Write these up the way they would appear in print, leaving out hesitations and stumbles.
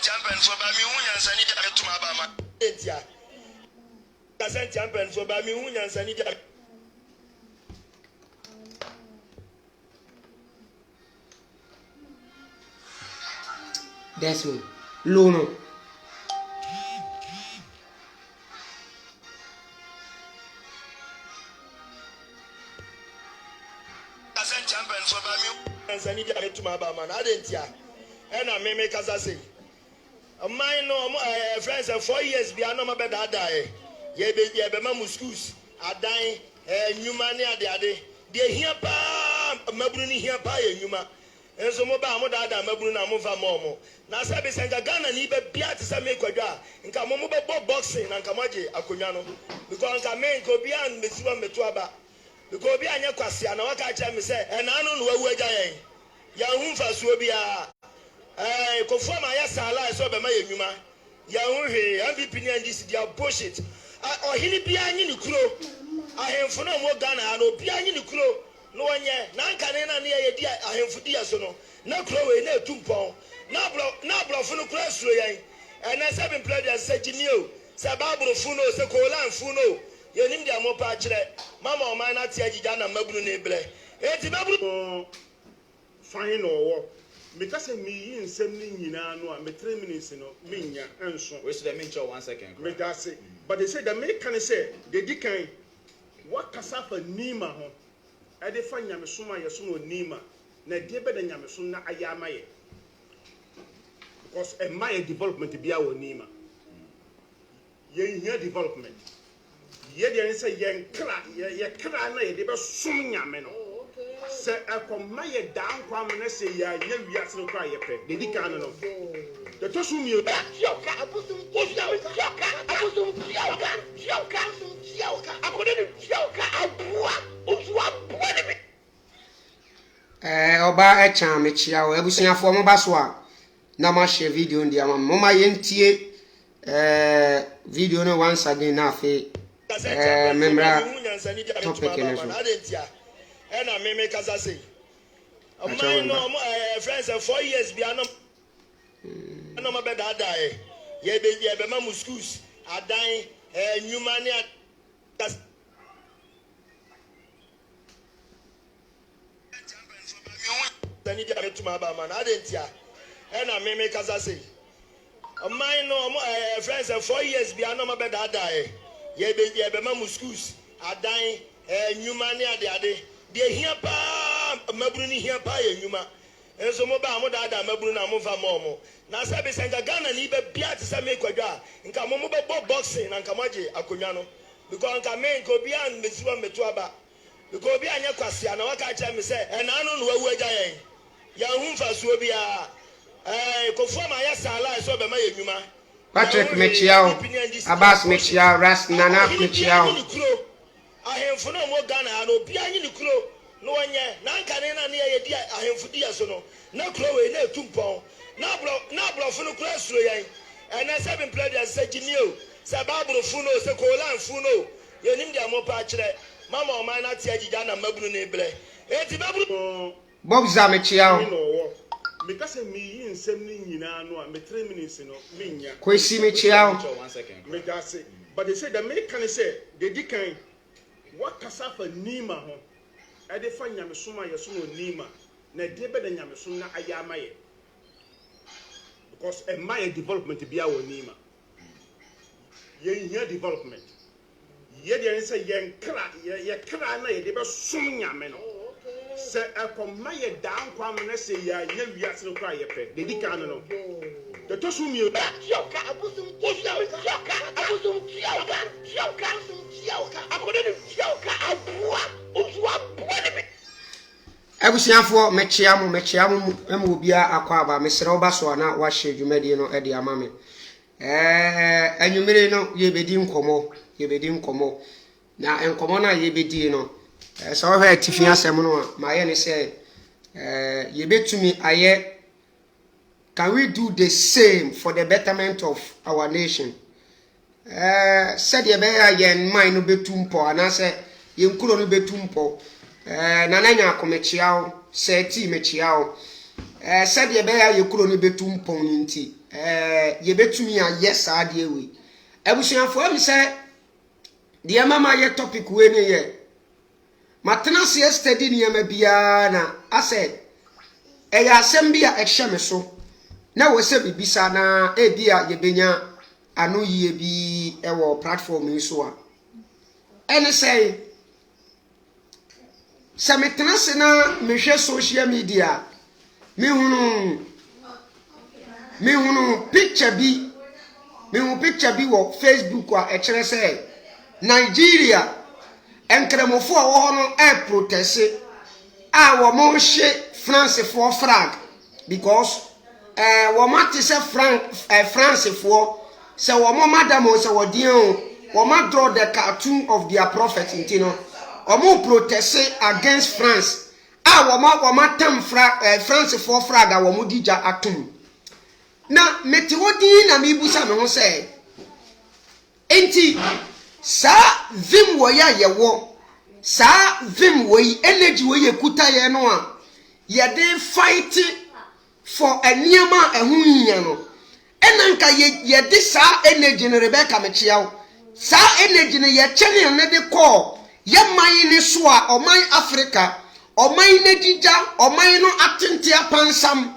champion for ba mi hunya nsani dia betuma ba ma entia kasent champion for ba mi hunya nsani dia that's me lono kasent champion for ba mi nsani dia betuma ba ma na entia ena me kasa say mine no friends 4 years bi anoma be dada ye be mamu schools adan nyuma ne ade de hia pa mabunu ni hia pa ye nyuma enso mo ba mo dada mabunu na mo fa mo na sabe senga Ghana ni be bia te sa me kwadwa nka mo be boxing na nka moje akonwa no because nka me nka obi an mesiwa metu aba because obi anya kwase na waka acha me say na anu no wawu agya yen ya hu fa so obi a kofo ma ya sala so be ma ye nyuma ya hu hwe MPP ni NDC dia bullshit ohini bia anyi ni kuro ahemfo no mo Ghana na obi anyi ni kuro no onye na nka ne na ne ye di ahemfo dia so no na kuro we na etumpon na blofo no kuro asuro yen na 7 players say jinio say baburo fu no say kolan fu no ye nim dia mo pa kire mama o man na tie agija na mabunu na ebre enti baburo fine no because me yin nsem ni nyina no a me 3 minutes no menya enso we should mention 1 second me that say but they say the me can say they dikan what kasafa nima ho e dey fa nyamesom ayeso no nima na dey be da nyamesom na ayama ye because my development bia wo nima ye hia development ye dey say ye kra na ye dey be som nyame no se akoma ye dan kwam na se ya ye wiase no kwa ye pe de di kan no de to su mi yoka abusum yoka akode ni yoka abua ozu abua ni oba echa mechia o ebusiafo mo baso a na ma share video ndi ama mo ma yentie video no once again na fe memra topic ne so ena me kasa say mine no friends 4 years bi anoma be dada ye be mamu schools adan nyuma ne tani dia betuma ba ma na adentia ena me kasa say mine no friends 4 years bi anoma be dada ye be mamu schools adan nyuma ne ade de hia pa mabunu ni hia pa ye nyuma enso mo ba mo dada mabunu na mo fa mo na sabe senga Ghana ni be bia te sa me kwadwa nka mo be boxing na nka moje akonwa no because nka me nka obi an mesiwa metu aba because obi anya kwase na waka acha me say na anu no wawu agya yen ya hu fa so obi a kofo ma ya sala so be ma ye nyuma Patrick Mechiao Abbas Mechiao Ras Nana Mechiao ahemfo no mo Ghana na obi anyi ni kuro no onye na nka ne na ne ye di ahemfo dia so no na kuro we na etumpon na blofo no kuro asuro yen na 7 players say jinio say baburo fu no say kolan fu no ye nim dia mo pa kire mama o man na tie agija na mabunu na ebre enti baburo Bob Zamechiao because me yin nsem ni nyina no a me 3 minutes no menya Kwesi Mechiao 1 second me that say but they say the me can say they dikan what kasafa nima ho e dey fa nyamesom ayeso no nima na dey be da nyamesom na ayama ye because my development bia wo nima ye hia development ye dey say ye kra na ye dey be som nyame no se akoma ye dan kwam na se ya ye wiase no kwa ye pe de di kan no de to su mi yoka abusum yoka akode ni yoka abua ozu abua ni ebusiafo mechia mo emu obia akwa aba mesere oba so na wa hye dwumadi no e de ama me anwumire no ye bedi nkomo na enkomo na ye bedi no so ho atifi asem no ma ye ne se ye betumi aye. Can we do the same for the betterment of our nation? Said ye be yen mind no betumpo anase ye nkulo no betumpo nananya akomechiao se ti mechiao said ye be ye kulo no betumpo nti yebetumi aye saa de we abusuafo am se de mama ye topic we ne ye matena se study ne ma bia na ase eya asem bia ehye me so na wo se bibisa na bia yebenya ano yie bi ewo platform yi so a ene say se metena se na mehwe social media me hunu picture bi wo Facebook a ekere say Nigeria enkremofo a wo ho no protest a wo mo hye France for flag because wo mate se France for se wo mo madam o se wo din wo ma draw the cartoon of their prophet intino o mo protest against France wo ma tam France for flag a wo mo dija atum na meti wodi na mebusa me ho se enti sa vim wo ya yewo sa vim wo yi energy wo ye kuta ye no a ye dey fight for eniema ehunyan no enanka ye dey sa energy no Rebecca mechiawo sa energy no ye chene ne de call ye man ni so a oman Africa oman ne dija oman no atentia pansam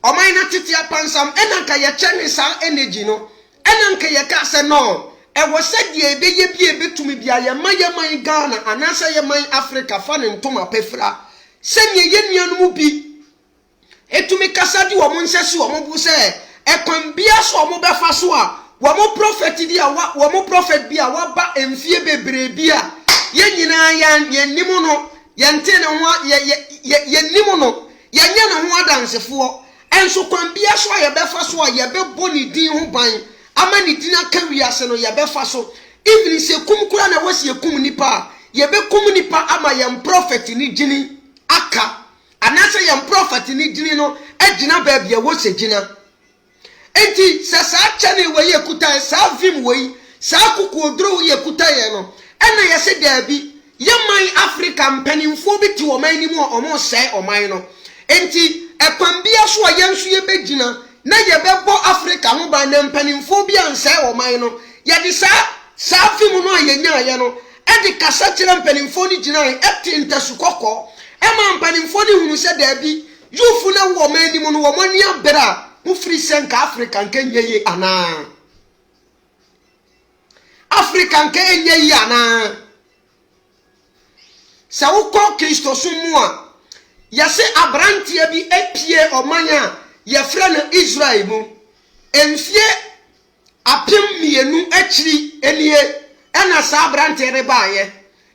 oman na tetia pansam enanka ye chene sa energy no enanka ye ka se no e wo se die ebeye bi ebetumi bia ye man Ghana anasa ye man Africa fa ne ntoma pefra se nye ye nuanu bi etumi kasa di wo nsesi wo bu se ekwan bia so wo befa so a wo prophet di a wo prophet bi a wa ba emfie bebre bi a ye nyina ya nimu no ye nte ne ho ye nimu no ye nya ne ho adansefo enso kwan bia so a ye befa so a ye bebo ni din ho ban ama ni din aka wiase no ye befa so even se kumkura na wasi ekum nipa ye be kum nipa ama ye prophet ni gini aka anasa ye prophet ni gini no agina ba bia wo se gina enti sa chane we ye kuta sa vim we sa kuku odro ye kuta ye no ena ye se da bi ye man Africa mpanimfo bi ti o man ni mu o mo se o man no enti ekwan bia so a ye nso ye begina na ye bebo Africa ho ba na mpanimfo bi anse o man no ye di sa vim no ye nya ye no e di kasa kire mpanimfo ni gina e tinta su kokko e ma mpanimfo ni hunu se da bi yufu na wo man ni mu no wo mo ni abera mu free senka African kenye ana African kenye ana sa uko Kristo sumu a yase abrantie bi epie omanya ye frɛ no Israel mu emfie apem mienu akiri enie ɛna sa abrantie rebaaye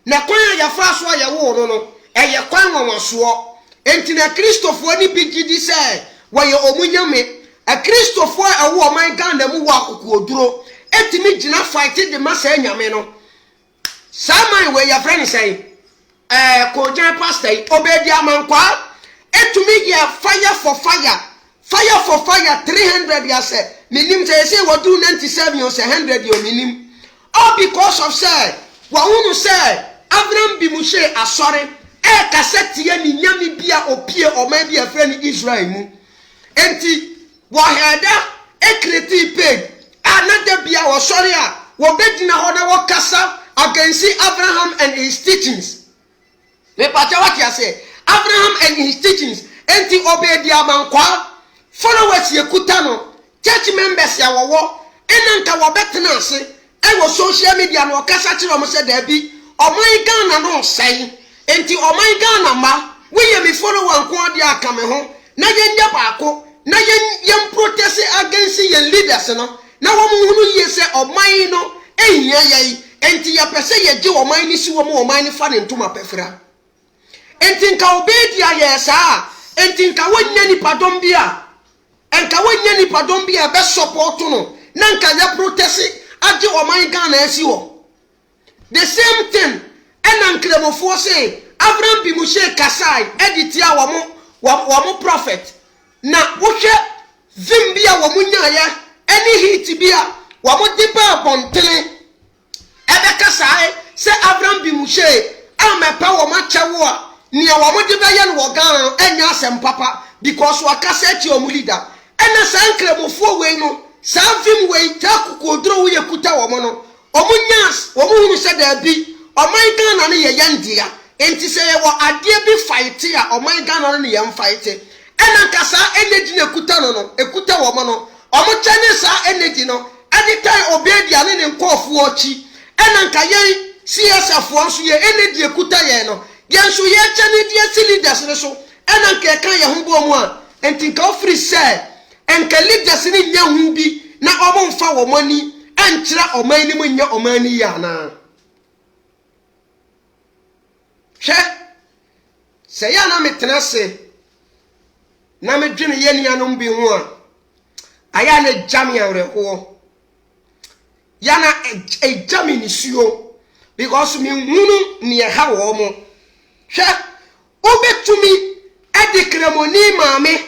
na kwan ya fa so ya wo no eye kwan wonwaso enti na Kristofo ni bigidi sɛ wɔyɛ omunyame a Kristofo a wo man Ghana mu wa akoko oduro etimi gina fight de masa nyame no saman we ya friend say ko jan pastor obedi amankwa etumi ya fire for fire 300 ya say minim say wo do 97 yo say 100 yo minim all because of say wa hunu say Abraham bi mu she asore cassette ye ni nyame bia opie o man bia friend Israel mu enti waheda ekreti page another bia wo sorry a wo bedina ho na wo kasa against Abraham and his teachings me pacha what you say Abraham and his teachings enti obedi amankwa followers ye kutano church members ya wo enanka wo betena ase e wo social media no kasa kire mo se da bi oman Ghana no sai enti oman Ghana ma we ye me follow wan ko dia aka me ho na ye nya baako na yen protest against yen leaders no na wo mu hunu ye se oman no ehia yai enti ya pese ye je oman ni si wo mu oman ni fa ne ntoma pefra enti nka obedi aye saa enti nka wonya ni padom bia enka wonya ni padom bia be support no na nka ya protest age oman Ghana esi wo the same thing ena nkremofo say Abraham bi mu she kasai editia wo mo prophet na wohwe zimbia wo munya ya any hit bia wo mo dipa bontele ebe kasai se Abraham bi mu she amepa wo ma chewo a nia wo mo diba ye no wo Ghana enya asem papa because wa kasa ti o mu leader ena san kremofo we no san vim we takukodro we kuta wo no omunyas wo hunu se da bi oman Ghana ne ye yandia enti se ye wo ade bi fight a oman Ghana ne ye fight ena kasa energy ne kuta no ekuta wo no omo chane sa energy no ade kai obedia ne nkofo ochi ena nka ye CSF nso ye energy ekuta ye no ye nso ye chane die leaders ne so ena nka kan ye ho bo mu a enti nka ofri se enka leaders ne nya hu bi na omo mfa wo mani ankyira oman ni mu nya oman ni ya na hwe se ya na metena se na medwene ye nuanom bi ho a aya na jam ya reho ya na jam ni suo because me hunu ni e ha wo mo hwe obetumi edi kremoni maame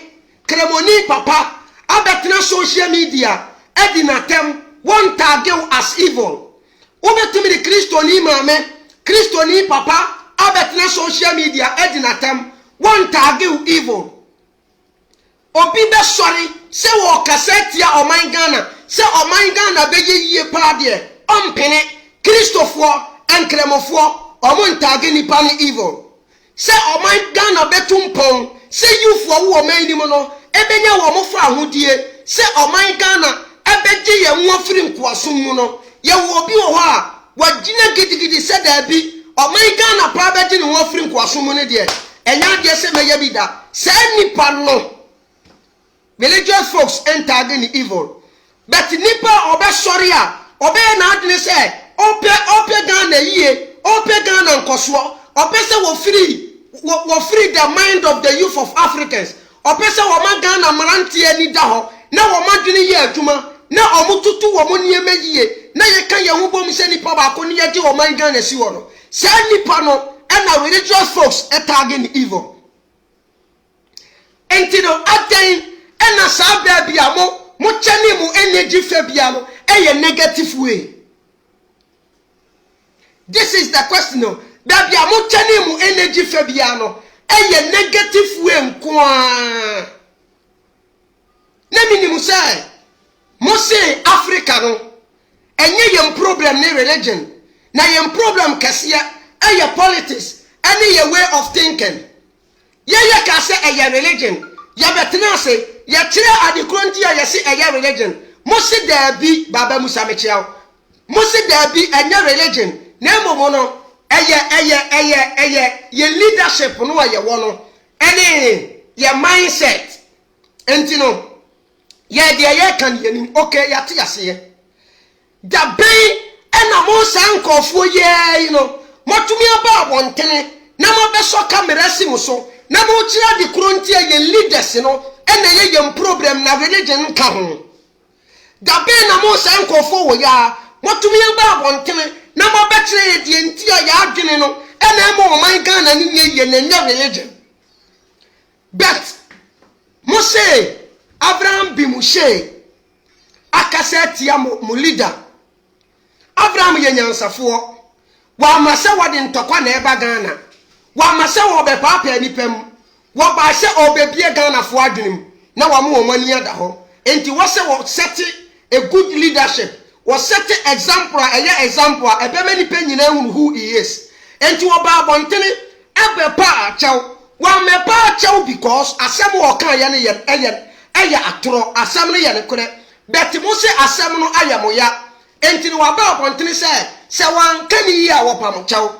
kremoni papa abetena social media edi na tem one target as evil obetumi di kristoni maame kristoni papa abetena social media edi na tem one target evil obi be sorry se wo kasetia oman Ghana se oman Ghana be yie pa de ompene kristofo enkremofo omontage nipa ni evil se oman Ghana betumpon se yufo wo oman ni mo no ebenya wo mo fra hodie se oman Ghana ebeje ye nwofiri nkoasom mu no ye wo obi wo ha wagina gidigidi se da bi oman Ghana pa beje ni nwofiri nkoasom mu ne de enya de se meya bi da se nipa no religious folks enter the evil but nipa obe sorry a obe na adne say ope Ghana yie ope Ghana nkoso ope say wo free the mind of the youth of Africans ope say wo ma Ghana marante ani da ho na wo ma dwene ye adwuma na omututu wo mo niema yie na ye kan ye ho bom se nipa ba ko ne ye de wo man Ghana si wo no say nipa no na religious folks enter the evil entido aten ena sa bia mo chani mu energy fe bia no negative way. This is the question no bia mo chani mu energy fe bia no negative way nko a na minimum say mo say Africa no enye yem problem ne religion na yem problem kase politics any your way of thinking ye ka say religion ya betena say ya kire adekronti a yesi eye religion mo se da bi baba musa me kiao mo se da bi enya religion na momo no eye ye leadership no aye wo no ene ye mindset enti no ye de ye kan yenim okay ya te yase da ben ena mo san kofo ye no motumi aba abontene na mo be so camera si mo so na mo kire adekronti ye leaders no ene ye yem problem na religion ka ho da be na mo san kofo wo ya motumi ba abontene na mo be kire ye die nti ya adwene no ene mo man Ghana ni ye na religion but mo say Abraham bi mo say akaseti ya mo leader Abraham ye nyansafo wa mase wode ntokwa na eba Ghana wa mase wo be papa ni pem wo ba se obebie Ghana fo adwenem na wa mo mani ada ho enti wo se wo set a good leadership wo set example example ebe mani pe nyina hu who he is enti wo ba bontene ebe pa achaw wa me pa achaw because asem wo kan ye ne ye atoro asem ne ye ne kore bet mo se asem no ayamo ya enti no wa ba bontene se wan kan yi a wo pam chaw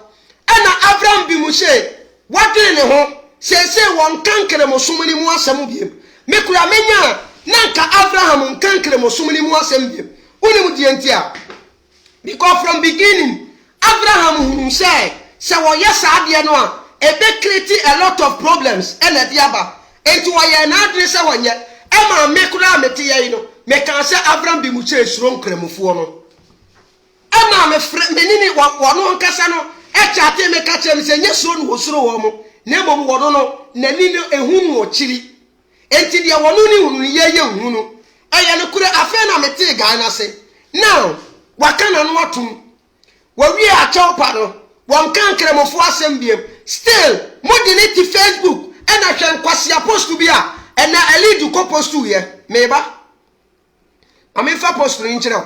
ana Abraham bi mo se wadene ne ho se won kankere mo sumuni mu asem biem mekura menya nanka Abraham kankere mo sumuni mu asem biem oni mu die ntia because from beginning Abraham say wo yes ade no a ebe create a lot of problems and diaba enti wo ye na adre se wonye e ma mekura mete ye no me kan se Abraham bi mu che suro nkremofo no e ma me menini wo no nkasa no e chate me ka che me se nye suro no wo suro wo mo na mom wodo no nani no ehunu ochiri enti de wono ni hunu ye hunu eye ne kure afa na mete Ghana se now wakana no watum wawie acho pa no won kan kremofo asem biem still modinity Facebook and I can kwasi post to be a ena eli du ko postu ye meba ame fa postu ni nkyerɛ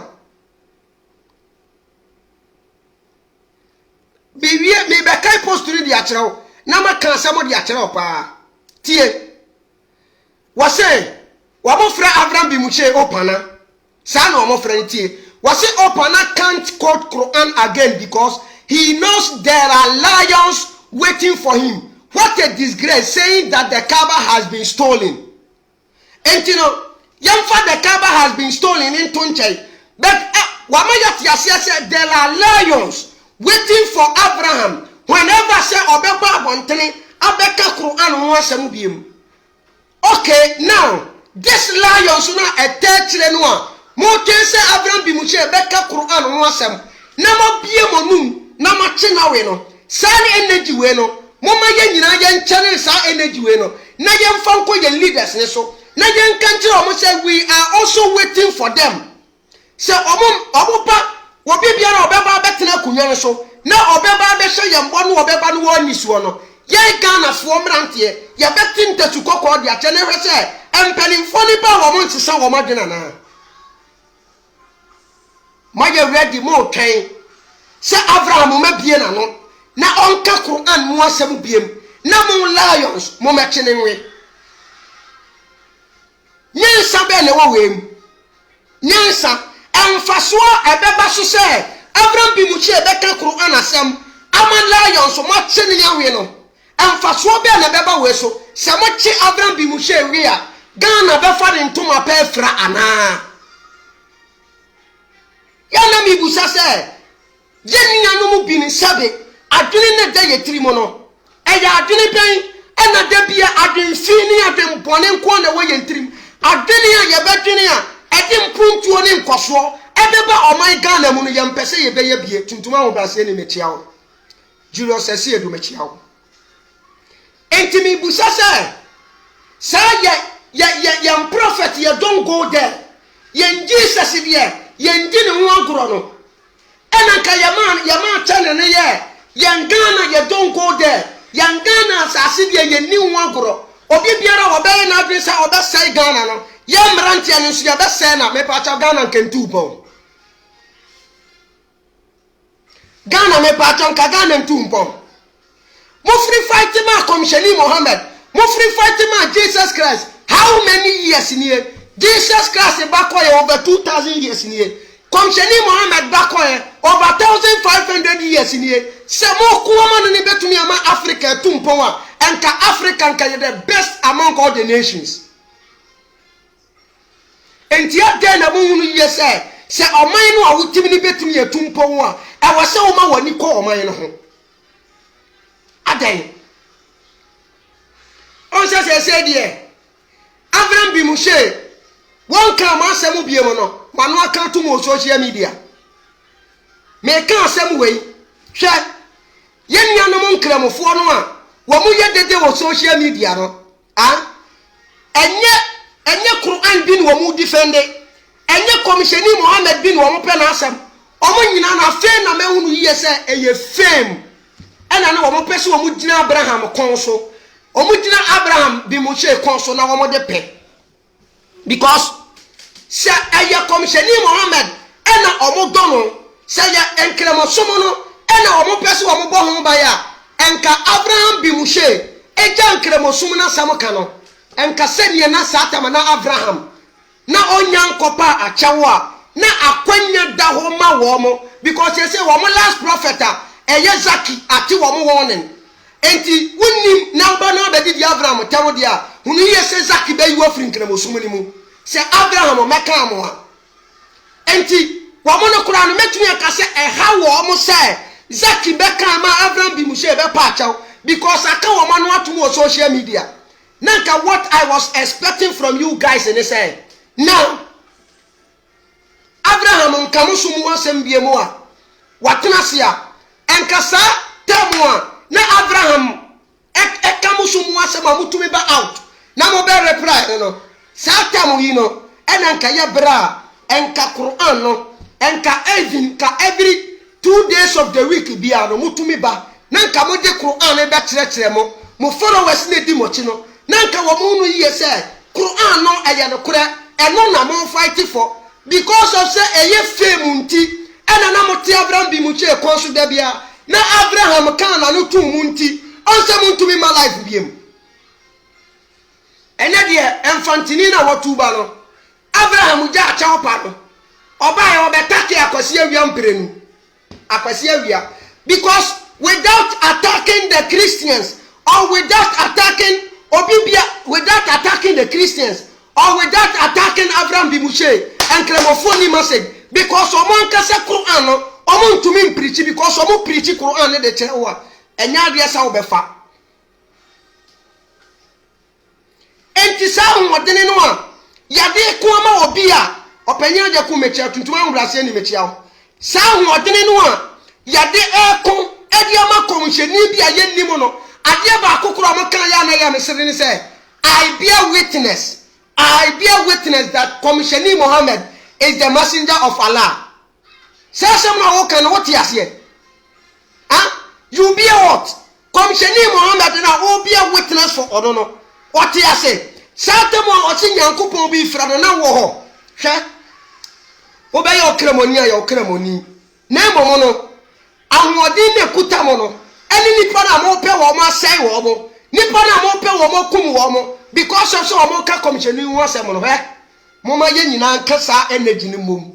biwie me be kai postu ni dia kyerɛ na maka asɛm dia kyerɛ pa tie wase wabofra Abraham bimuche opana sa na omofra ntie wase opana can't quote Quran again because he knows there are lions waiting for him. What a disgrace, saying that the Kaaba has been stolen. And you know, the Kaaba has been stolen in Tunchai. But there are lions waiting for Abraham. Whenever say Obeba Bontene, Abeka Quran wasem biem. Okay, now this lions na a third noa. Mo can say Abraham bimuche beka Quran wasem. Nama biem onum. Nama chena we no sani energy we no moma ye nyina ye nkyere sa energy we no na ye mfa nko ye leaders ne so na ye nkankyere omo say we are also waiting for them say omopa obi bia na obeba betena kunwa so na obeba be hye ye mbo no obeba no woni so no ye Ghana fo mrante ye betinta tukoko de ache ne hwe say empanimfo ni ba wo mo ntisa wo madwena na ma ye ready mo twen se Abraham mabie na no na onka Quran mu asem biem na mo lions mo mekene nwe nyensa be ne wo wem nyensa emfaso ebeba so se Abraham bi mu chi ebeka Quran asem ama lions mo chene nyawe no emfaso be ne beba we so se mo chi Abraham bi mu chi ewe a Ghana be fa de ntoma pa afra ana ya na mi busa se yenya no mu bi ni sabe adwene na da yetiri mo no eya adwene pen ena da bia adwen fini adwen bone nko na wo yentirim adwene a ye badwene a ede mpuntuo ne nkoso ebeba oman Ghana mu no ye mpese ye beye bie tuntuma wo brase ne mechia wo Julius ese edu mechia wo entimi busa sa ye prophet ye don't go there ye Jesus there ye ndine ho agoro no enanka yama chane ne ye Ghana ye don't go there Ghana asase de ye ni ho agoro obi biara obaye na adwe sa obesai Ghana no ye mranti ane so ye besai na me pa cha Ghana nkentu bo Ghana me pa cha nka Ghana ntu bo mo free fight ma komsheni Muhammad mo free fight ma Jesus Christ how many years in here Jesus Christ back over 2000 years in here Komsheni Muhammad bakoye over 1500 years in here. Samo kuwama ni betumi ama Africa tumpowa. Enka African ka the best among all the nations. Enti ade na mununu yese se oman no awutimi ni betumi tumpowa. E wase wo ma wani ko oman no ho. Adan. On se die. Abraham bi mushe. Won ka ma asemu biemo no. Manu aka to mo social media me ka asem wei hwe yenya no nkramofo no a wo mu ye dede wo social media no enye Quran bin wo mu defende enye komisheni Muhammad bin wo mu pe na asem omo nyina na fe na mehunu yiye se eye fame ena na wo mu pe se wo mu gina Abraham kon so wo mu gina Abraham bi mu che kon so na wo mu de pe because se aya komisheni Muhammad ena omo dono se ya enkremasomo no ena omo pese omo bo ho ba ya enka Abraham bi mushe eja enkremasomo na samoka no enka se ne na satama na Abraham na onyankopa achawa na akwanya da ho ma wo mo because they say wo mo last prophet eye Zaki ati wo mo warning enti wunnim na ba na be di Abraham tawo dia hunu ye se Zaki be yiwo firi enkremasomo ni mu se Abraham meka mo ha enti wo mo no kura no metumi aka se ha wo mo se Zaki beka ma Abraham bi mushe be pa chaw because aka wo ma no atum on social media nanka what I was expecting from you guys in say now Abraham nkamu sumu asem bie mo a watena se a enka sa temo a na Abraham ekamu sumu asem amutumi ba out na mo be reply no Satamu yino enanka ya bra enka Quran no enka even ka every 2 days of the week bia no mutumi ba nanka mo de Quran e be kire mo followers na di mo chi no nanka wo mu no yiye se Quran no eye no kura eno na mo fight for because of say eye fame nti ena na mo te Abraham bi mu che konso da bia na Abraham kan na no tu mu nti onse mu ntumi ma life biem ene de enfantini na watuba no Abraham ja cha opa no oba ye obetake akwasi awia mprenu akwasi awia because without attacking the Christians or without attacking Obibia, without attacking the Christians or without attacking Abraham Bimushe and Clemophone message because someone can say Quran no omo ntumi preach because omo preach Quran de chewa enya de sa obefa enti sa hodene no a yade ko ama obi a opanya de ko mechia tuntuma nwrase ni mechia sa hodene no a yade eko edi ama komhweni bia ye nim no ade ba kokoro mo kan ya na ya mesere ni say I bear witness that Commissioner Muhammad is the messenger of Allah. Say na wo kan what yase you bear what Commissioner Muhammad na wo bear witness for odo no what yase satem o chi Nyankopon bi fra no na wo ho hwe wo be ya okramoni na momo no ahodi ne kuta mo no eni nipa na mo pe wo ma sei wo mo nipa na mo pe wo mo kum wo mo because of so mo ka Commissioner hu asem no he mo ma ye nyina nkasa energy ni mom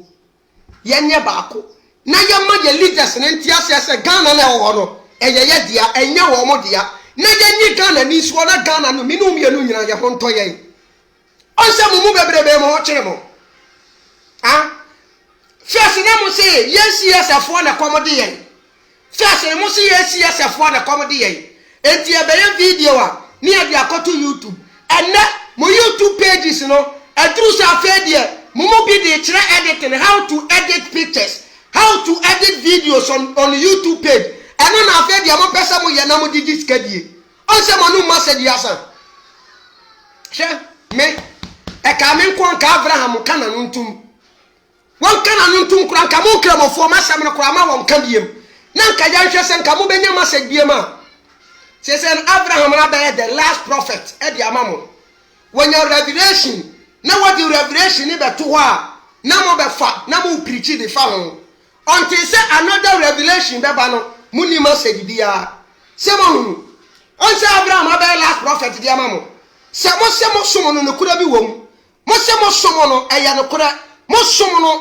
ye nye baako na ye ma ye leaders ne ntia se Ghana na wo no eye dia enya wo mo dia na ye nyi Ghana ni so na Ghana no minu mienu nyina ye ho nto ye onse mu bebrebe mo kire mo first na mo say yes afo na komode ye first mo say yes afo na komode ye enti e be video a ni e dia akoto YouTube enne mo YouTube pages no edru sa fedie mo bi de kire editing how to edit pictures how to edit videos on YouTube page eno na fedie mo pesa mo ye na mo digit skadie onse mo no message asa she me e ka me nko nka Abraham kana no ntum won kana no ntum kura nka mo kra mo fo masam no kura ma won ka biem na nka ya hwe se nka mo benya message biem a se se Abraham na be the last prophet e di amamo when your revelation na what the revelation ni be to wa na mo be fa na mo preach the fa ho until say another revelation be ba no muni message bia se mo hu on say Abraham be last prophet di amamo se mo somo no kura bi wom mo se mo somo no eya no kura mo somo no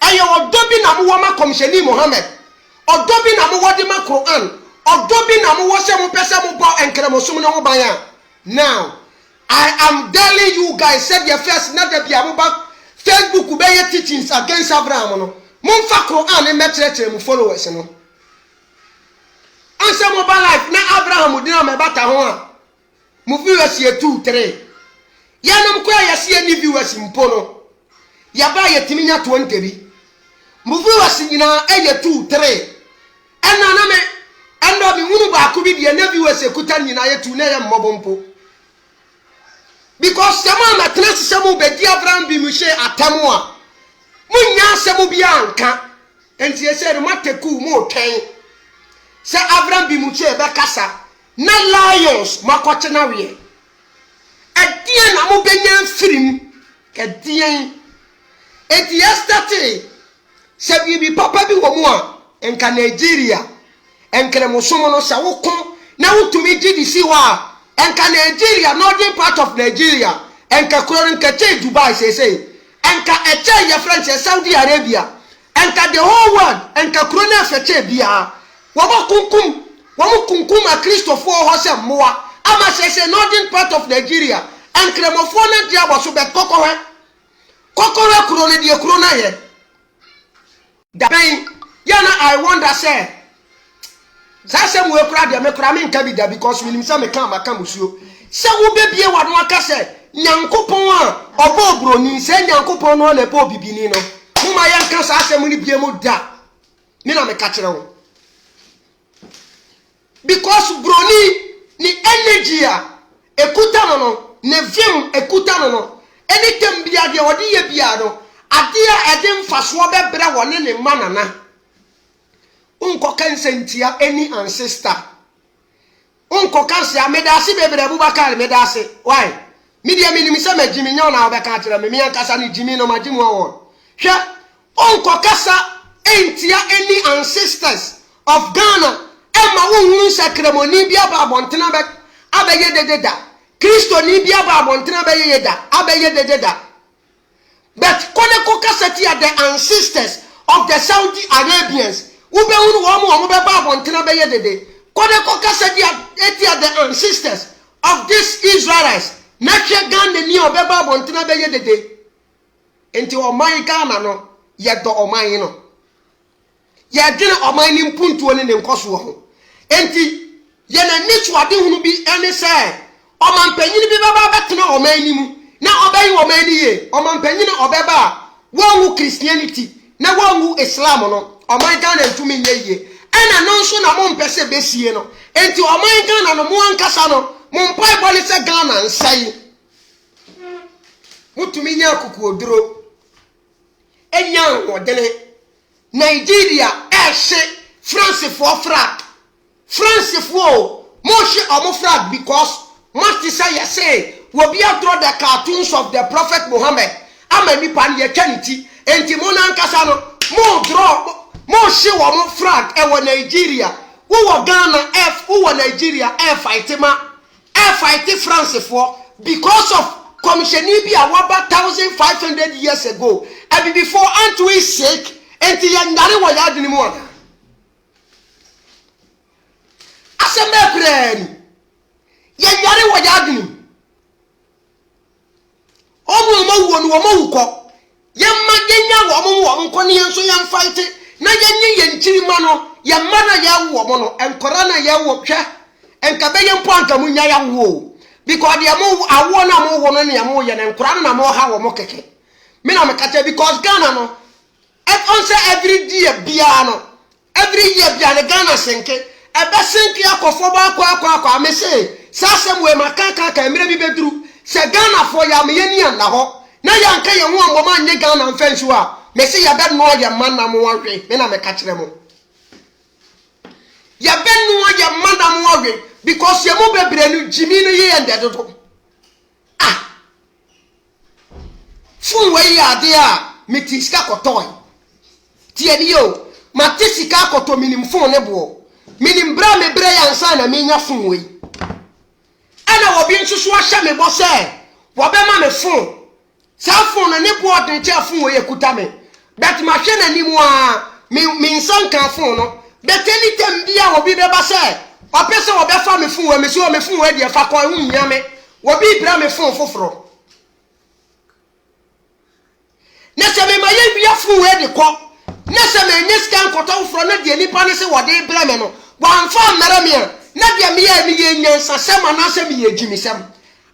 eya odobi na mo wa ma Commissioner Muhammad odobi na mo wodi ma Quran odobi na mo wo se mo pese mo bo enkere mo somo no ho ban ya now I am telling you guys said your first not the bia mo ba Facebook be ye teachings against Abraham no mo fa Quran e metrete mo followers no ansa mo ba life na Abraham di na me bata ho a mo viewers ye 2 3 ya no mko ya se ni viewers mpo no ya ba ye timinya 20 bi mo viewers nyina e ye 2 3 ena na me endo bi hunu ba ko bi de na viewers ekuta nyina ye 2 na ye mmobo mpo because sama na trust samu be di Abraham bi mu she atamo a munya samu bi anka enti e se ma teku mu twen se Abraham bi mu che be kasa na lions makoche na we adie na mo benya mfirim adie enti yesterday se bi papa bi wo mu a enka Nigeria enkere musomo no sa wokon na wutumi GDC wa enka Nigeria northern part of Nigeria enka kuro nka che Dubai say enka eche ya France Saudi Arabia enka the whole world enka kuro na feche bia wo kunkum a Christopher ho se moa ama say northern part of Nigeria enkremofo na dia boso bet kokore kuro ne die kuro na ye daben yana I wonder say Sasa we kura de me kura me nka bi da because we nimsa me kan maka musuo se wo bebie wa no aka se Nyankopon a obo obroni se Nyankopon no na po bibini no kuma ya nka sa asem ni bie mu da me na me ka kire wo because broni ni energy a ekuta no ne vim ekuta no anytime bia de odi ye bia no ade a ede mfaso bebre wone ne manana unko kansentia any ancestor unko kanse amedase bebre Abubakar medase why media minimum say me Jimmy nya na obeka kire me ankasa ni Jimmy no majimu awon hwe onko kasa entia any ancestors of Ghana ema wonhu ceremony bia ba abontena be abeye dededa Kristo ni bia ba abontena be yeda abeye dededa but koneko kasa ti are the ancestors of the Saudi Arabians ube hunu wo be ba abontena be yedede koneko kasa ti are the ancestors of these Israelites na hwe Ghana ni obeba abontena be yedede enti oman Ghana no yedo oman no ye dwene oman ni mpuntuo ne nkoso ho enti ye na nichuade hunu bi ene se oman panyin bi baba betena oman ni mu na obayi oman ni ye oman panyin obeba wonwu Christianity na wonwu Islam no oman Ghana ntumi nye ye ena no nso na mo mpese besie no enti oman Ghana no mo ankasa no mo mpai bole se Ghana nsai mutumi nya kuku oduro enya odene Nigeria France for flag moshi omo flag because must say will be draw the cartoons of the Prophet Muhammad amani pan ye chaniti enti mo na nkasa no mo draw moshi omo flag e wo Nigeria wo Ghana wo Nigeria fight France for because of commissioning be about 1500 years ago and before unto his sake enti ya ndare wo ya adini mu ona aseme brani ya ndare wo ya adini omo wo no wo wuko ya magenya wo nko ne enso ya fight na yenye ye nchirima no ya mana ya wo mo no enkora na ya wo hwa enkabe ye mpo anka munya ya wo because the awo awo na mo wo no ne ya mo ye ne enkora na mo ha wo mo keke me na me kache because Ghana no every year biano every year biano Ghana senke ebe senke akofo ba akwa me say sasem we makaka ka emre bi bedru se Ghana fo ya me yeni na ho na ya nka ye ho amboma nye Ghana mfansu a me say ya be no ye man na mo ahwe me na me ka kire mo ya be no ye man na mo ahwe because ye mo bebre no Jimmy no ye ende dodo fun we ya de a metiska kotoy tieni yo matisika akoto minim fon ne bo minim bra me bra ya nsa na menya fon we ana obi nsusu ahya me bo se wo be ma me fon sa fon na ne bo odin che fon we ekuta me that ma hwe na nimu a mi nsan kan fon no beteli tem bia obi be ba se opese wo be fa me fon we me so me fon we de fa ko hu nya me wo bi bra me fon foforo na se me ma ye bia fon we de ko nese me nyeska nkoto ufro na de nipa ne se wode bra me no wanfa mara me na de me ya mi ye nyansa sema na se me ye jimisem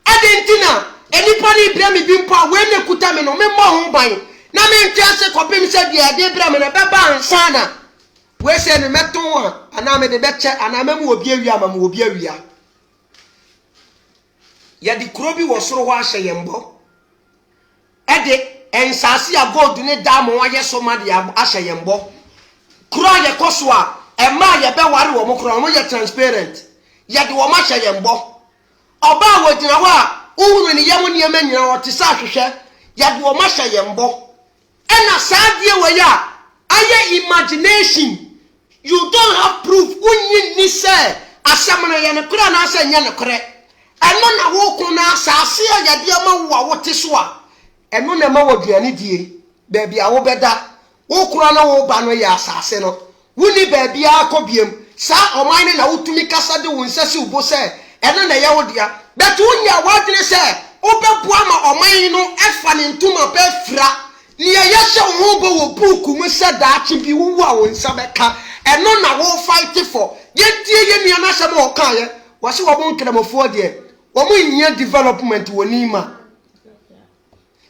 adentina enipa ni bra me bi mpa we ne kuta me no me mo ho ban na me ntwa se kopim se de bra me na be ba ansa na we se ne meton a ana me de beche ana me mu obi awia ma mu obi awia ya di krobi wo soro ho ahye yembo ede ensasi ya gold ne damo wa yeso ma de ahye yembo kro ye koso a ema ye be ware wo mo kro mo ye transparent ye de wo ma hye yembo oba wo gina ho a uhuru ni yemo ne manyina wo te sa hwehwe ye de wo ma hye yembo ena sadie we ya aye imagination you don't have proof unyi ni say asemna ye ne kro na asa nya ne kre eno na wo ku na asase ya de ma wo wo te so a eno na ma wo duane die baabi a wo beda wo kura na wo ba no ya asase no wuni baabi a kobiem sa oman ne na wutumi kasa de wo nsase ubo se eno na ya wo dia that unya wadene se obeboa ma oman no efa ne ntuma pe fra ne ya hye wo bo wo buku mu se da achi bi wo a wo nsa beka eno na wo fight for ye tie ye nua na se ma o kan ye wo se wo bon kramofo de wo mu nya development woni ma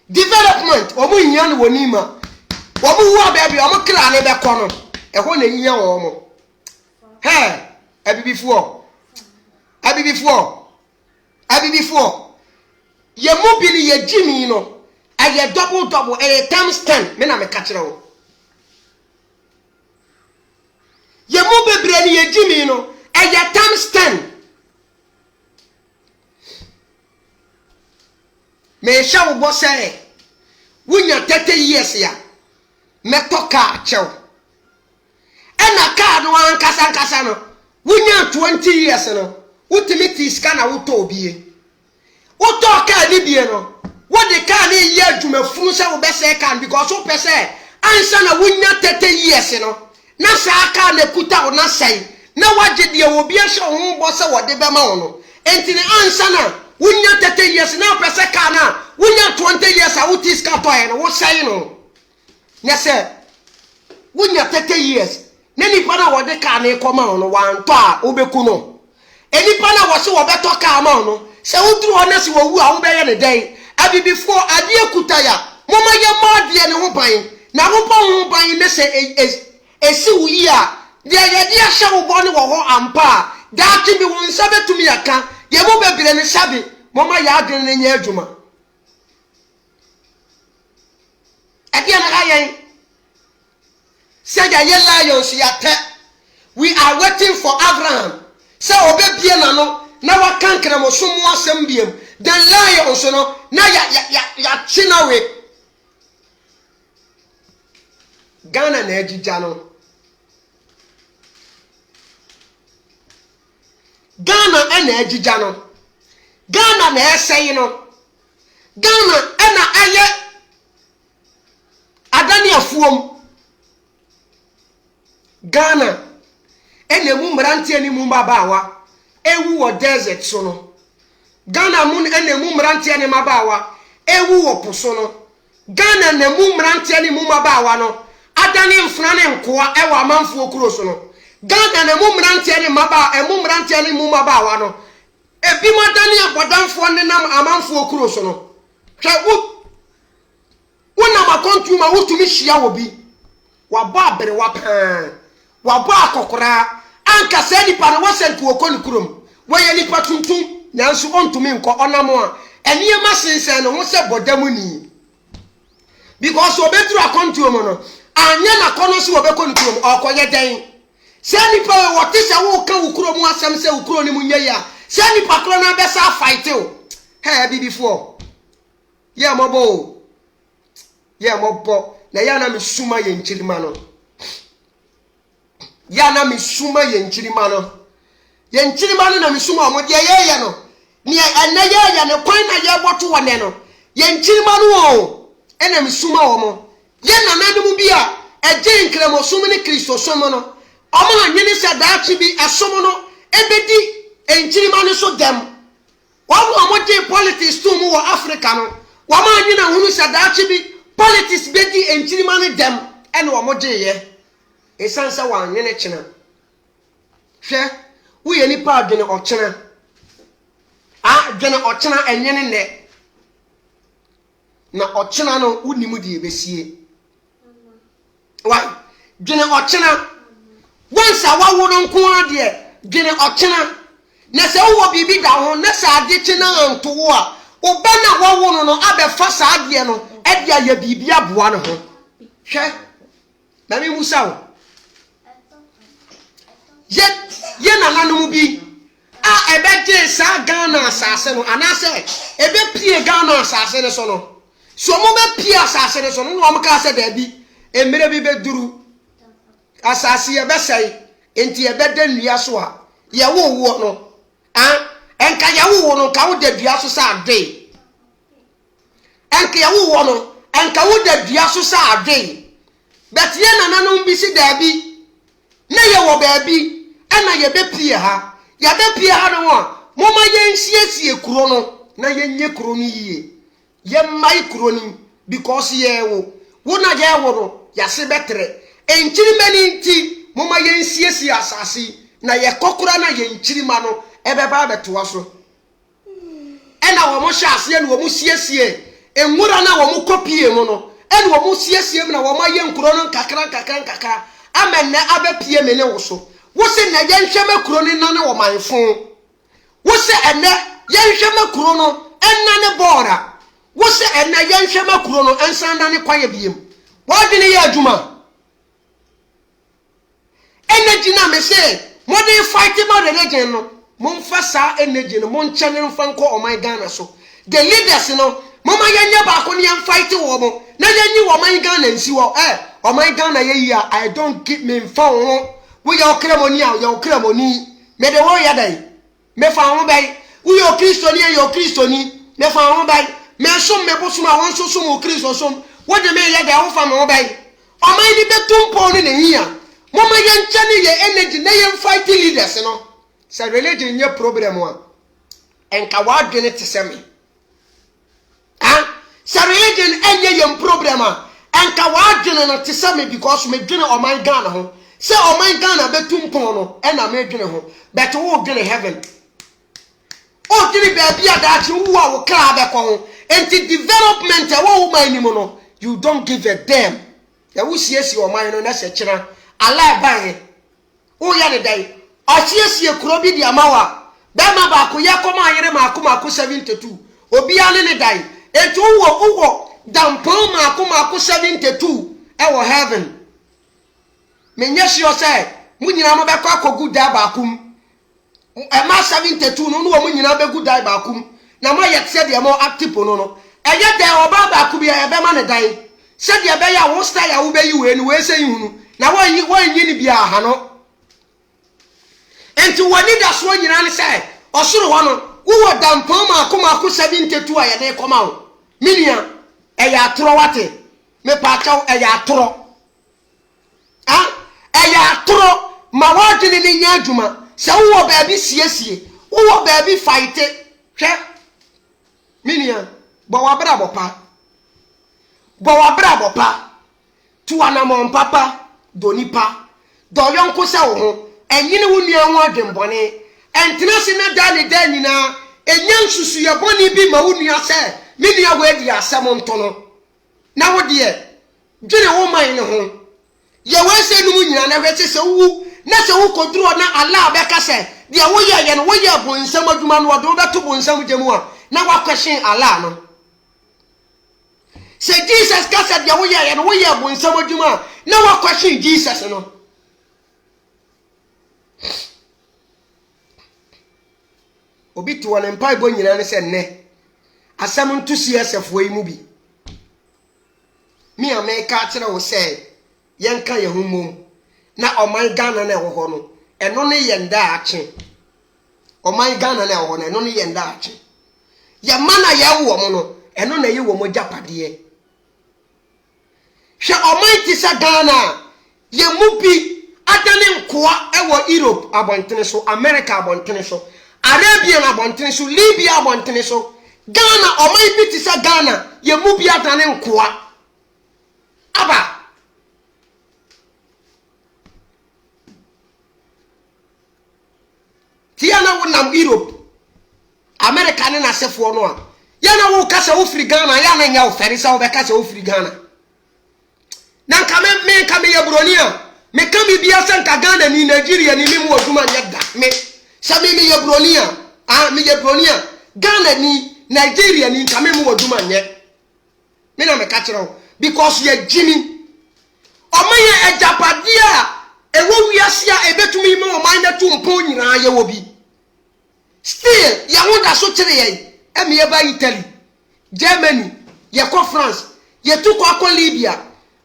development omo nyan woni ma omo wu ababi omo kra ne be kono e ho na nyan omo he abibifo ye mo bi ni ye Jimmy no aye double e times 10 me na me ka kire wo ye mo bebre ni ye Jimmy no aye times 10 me sha wo bo say wunya 30 years ya meto car chew ena car no ankasa no wunya 20 years no utility scan na wuto obie wuto car ni bie no what the car ni ye adwuma funu say wo be say can because wo pese ansa na wunya 30 years no na sa car na kuta wo na say na waje de wo bia hye ho bo say wo de be ma wo no enti ni ansa na wunya 30 years na pese car na wunya 20 years a wuti scan toy no wo say no na say wunya 30 years na nipa na wo de car na ekoma wo no wan to a obeku no enipa na wo se wo beto car ma wo no se wudru ho na se wo wu a wo be ye ne den abibifo ade ekuta ya moma ye maade ne ho ban na ho ho ban ne se esi wu yi a de ye de ahye wo bo ne wo ho ampa da ti bi won sa betumi aka ye mo bebire ne sabe moma ya adwen ne nya adwuma ade na ga yen se ya ye lions ya te we are waiting for Abraham se obebie na no na wakankra mo so mo asem biem den lions no na ya chinawe Ghana na ejija no Ghana na ejija no Ghana na esey no Ghana na aye adani afuom Ghana ene mu mrantie ni mu babawa ewu wo desert so no Ghana mun ene mu mrantie ni mabawa ewu wo poso no Ghana na mu mrantie ni mu mabawa no adani mfuna ne nkoa ewa amanfo okuro so no Ghana na mu mrantie ni mabawa mu mrantie ni mu mabawa no ebi madani abodanfo ne nam amanfo okuro so no hwe wona makontu ma wotumi hia wo bi waba abere wapa waba akokora anka se nipa no wasenku okoni kurom waye nipa tuntum nyanso ontumi nko onamo a eniyema sensen no ho se bodamu ni because obetru akontu omo no anya na kono se obekoni kurom okoye den se nipa wote se wo ka ukurom asem se ukuro ni munye ya se nipa kro na be sa fight o he bibifo ye mobo na ya na misuma ye nchirima no ya na misuma ye nchirima no ye nchirima no na misuma mo de ye no ni anaye ya ne kwan na ye boto wone no ye nchirima no o ena misuma wo mo ye na nanum bi a eje nkremo sum ni Kristo somo no omo na nyini se daachi bi asomo no ebedi enchirima no so dem wo mo de politics to mu wo Africa no wo ma nyina hunu se daachi bi politics bedi enchirima no dem ene wo mo de ye esansa wa nyene chena hwe wo ye nipa adwene ochena adwene ochena enyene ne na ochena no unimu de ebesie wa dwene ochena wansa wa wo no nko ade dwene ochena na se wo bibi da ho na sa ade chena anto wo a oba na wo wo no abefa sa ade no ade ya bibi aboa no ho hwe na me musa wo ye na nanom bi a ebeje sa Ghana asase no anase ebe pie Ghana asase ne so no so mo be pie asase ne so no no amka ase da bi emere bi be duru asase ye be sai enti ye be da nnua so a ye wo no enka ye wo no ka wo da dua so sa ade enka ye wo no enka wo da dua so sa ade bet ye na nanom bi si da bi na ye wo ba bi ana ye be pie ha ya be pie ha no a moma ye nsiesie kuro no na ye nye kuro ni yie ye mai kuro ni because ye wo na ye wo no ya se betre enchiri mani nti moma ye nsiesie asasi na ye kokura na ye nchirima no ebe ba beto so ena wo mo hyase na wo mo siesie enwura na wo mo kopie mu no ena wo mo siesie na wo ma ye nkuro no kakra amenne abepie me ne wo so wo se na ye nhweme kuro ni nane wo manfo wo se enne ye nhweme kuro no enna ne bora wo se enne ye nhweme kuro no ensanda ne kwaye biem wo adwene ye adwuma energy na me se mo dey fight about religion no mo mfa sa energy no mo nchane mfa nko o my Ghana so the leaders no mama yenye ba ko ne yem fight wo mo na yenyi wo man Ghana nsi wo o man Ghana ye ya I don't keep me fa wo wo ya okramoni a ya okramoni me de wo ya dai me fa ho bai wo ya Kristoni ya Kristoni me fa ho bai me som me bosum a won so som o Kristo som wo de me ya dai wo fa mo bai o man ni betumpo ni ne hia mama yenche ni ye energy na yem fight leaders no sa religion nye problem wa enka wa dwene teseme sa religion enye yem problem a enka wa dwene na teseme because me dwene o man Ghana ho se o man Ghana betumpon no e na me dwene ho but wo dwene heaven o dwene ba bia da chi wo a wo kra be ko ho enti development e wo man ni mo no you don't give a damn ya wo siesi o man no na se kira ala ban o ya ne dai o siesie kuro bi di amawa be ma ba ko ye koma ayere ma ko 72 obi ane ne dai etu wo dampon ma ko 72 e wo heaven menye sio se munyina mo be ko akogu da ba kum e ma 72 no no munyina be gu da ba kum na ma ye se de mo active no eye de oba ba ku bi e be ma ne dai se de be ya wo sta ya wo be yi we ni we se yi hunu na wanyi ni bia ha no enti wani da so nyina ne sai osoro ho no wo dampon ma ko 72 a ye de koma ho minia e ya toro wate me pa chaw e ya toro e ya toro ma wadini ni nya adwuma se wo ba bi siesie wo ba bi fight hwe minia bo wa bra bo pa tu anamon papa donipa do yonko se wo ho enyine wo nua ho adwembone entena se na da ne da nyina enyan susu ye boni bi ma wo nua se me nua wo adi asem nto no na wo de dwene wo man ne ho ye we se num nyina na hwete se wu na se wo koduro na ala abeka se de wo ye no wo ye bonsam adwuma no do beto bonsam gemu a na wa question ala no se Jesus kasa de wo ye no wo ye bonsam adwuma na wa question Jesus no obi to won empa bo nyina ne se ne asam ntu CSF yi mu bi mi America kire wo se yenka ye humom na oman Ghana na wo ho no eno ne ye nda ache oman Ghana na wo no eno ne ye nda ache ye mana ye wo mo no eno na ye wo mo japade hwe oman ti sa Ghana ye mu bi adane nkoa ewo Europe abontene so America abontene so Arabian abontene so Libya abontene so Ghana oman bi ti sa Ghana ye mu bi adane nkoa aba tiana wonam Europe America ne na sefo no a yana wo kasa wo firi Ghana yana nya wo feri sa wo be kasa wo firi Ghana na kame me kame ye bronia me kame bia sanka Ghana ni Nigeria ni mimu oduma nya da me sabe me ye bronia me ye bronia Ghana ni Nigeria ni kame mu oduma nya me na me ka kire wo because ye jimi omaye ejapadia ewo wiase a ebetumi me oman na tumpo nyina ye wo bi still ya wonda so kire ye eme ye ba Italy Germany ye ko France ye tu ko Libya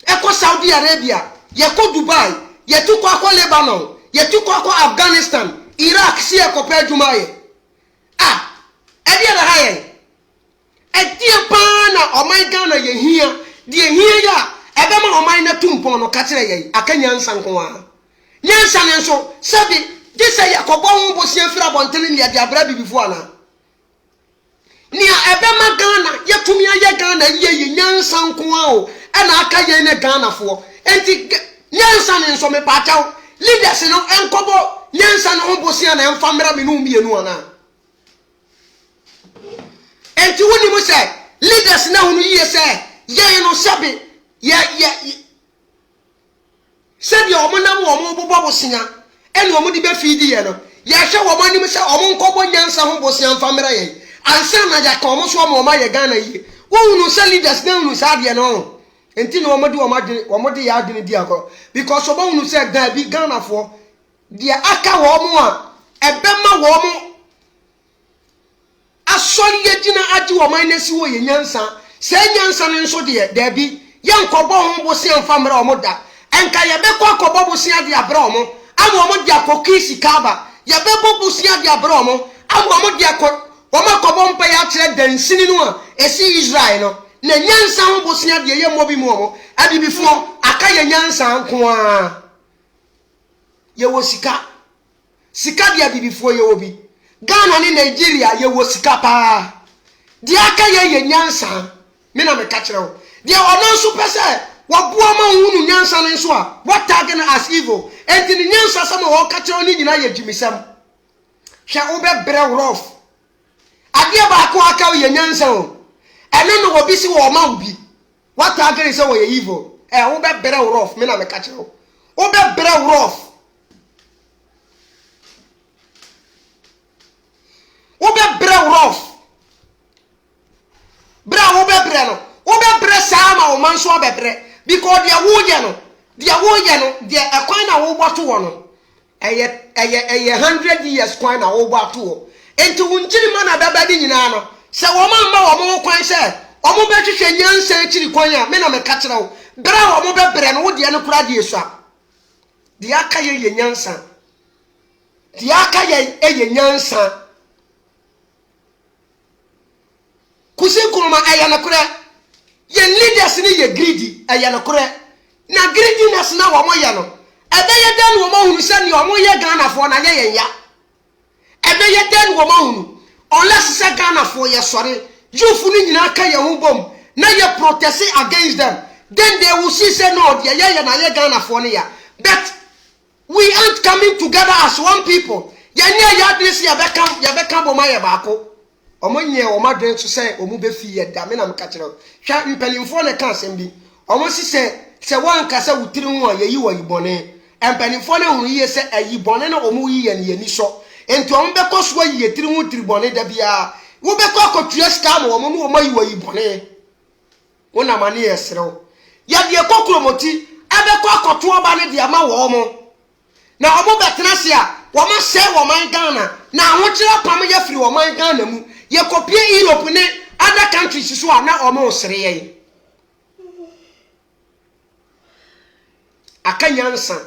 e ko Saudi Arabia ye ko Dubai ye tu ko Lebanon ye tu ko Afghanistan Iraq si e ko pe djuma ye e dia na haye e tie pa na oman Ghana ye hia die hia ya ebe ma oman na tumpo no ka kire ye akanya nsanko a nyansa ne nso sabi disa yakobo ho bosia fira bontene ne de abra bibifo ana nia ebe ma Ghana yetumi aye Ghana ye nyansa nko a o ana aka ye ne Ghana fo enti nyansa ne nso me pachaw leaders no enkobo nyansa no ho bosia na emfamra me no mienu ana enti woni mo se leaders na hunu ye se ye no sabi ye sabi o na mo bobo bosia ene o mo di be fidi ye no ye hwe wo manim se o mo nkobo nyansa ho bosia emfamra ye ansa na ja ka o mo so mo ma ye Ghana yi wo hunu se leaders na hunu sa de no enti no o mo de ya adini di akọ because obo hunu se ga bi Ghana fo dia aka wo mo a ebe ma wo mo asori ye gina agi wo man nesi wo ye nyansa se nyansa ne nso de da bi ye nkobo ho bosi amfa mra omo da enka ye be kwa kobo bosi ade abra omo amu omo de akokisi kaba ye be bosi ade abra omo amu omo de omo kobo mpa ya kire dansini no a esi Israel no na nyansa ho bosi ade ye mo bi mu omo adibifo aka ye nyansa nko a ye wo sika de adibifo ye wo bi Ghana ni Nigeria ye wo sika pa dia aka ye nyansa me na me ka kire wo dia ono nso pese wo boa ma hunu nyansa ne nso a what target as evil enti ni nyansa sama wo ka kire ni nyina ye jimisam hwa wo be bre rough ade ba ko aka ye nyansa o ene no wo bi si wo ma ubi what target is wo ye evil wo be bre rough me na me ka kire wo be bre rough wo be bre rough bra wo be bre no wo be bre sama wo man so be bre because dia wo ye no dia ekwan na wo boto wo no eye 100 years kwan na wo boto wo enti wunjiri ma na baba di nyina no se wo man ma wo mo kwan se o mo be hwehwe nyansa ekiri kwan a me na me ka kire wo bra wo mo be bre no wo dia no kura die so a dia aka ye nyansa dia aka ye nyansa kusi kuruma ayana kure ye leaders ni ye greedy ayana kure na greediness na wo mo ye no ebe ye den wo mo hunu se ni wo mo ye Ghana fo na ye ya ebe ye den wo mo hunu unless se Ghana fo ye sori jufu ni nyina ka ye hu bom na ye protest against them then they will see say no ye na ye Ghana fo ni ya but we aren't coming together as one people ye ne ya this ye be kam bo ma ye baako omo nye omo adwen so se omu be fi ye da me na me ka kire hwa mpanimfo ne ka asem bi omo si se wan ka se wutiri hu ye yi wo yibone mpanimfo ne hu ye se ayibone na omu yi ye ne ni so enti omo be ko so yi ye tiri hu tiribone da bia wo be ko akotua ska ma omo no omo yi wo yibone wona mane ye serew ya de kokromoti ebe ko akoto oba ne de ama wo omo na omo betena se a wo ma se wo man Ghana na ahokire pam ya firi wo man Ghana mu ye kopie Europe ne other countries so na omo sere ye akanyansa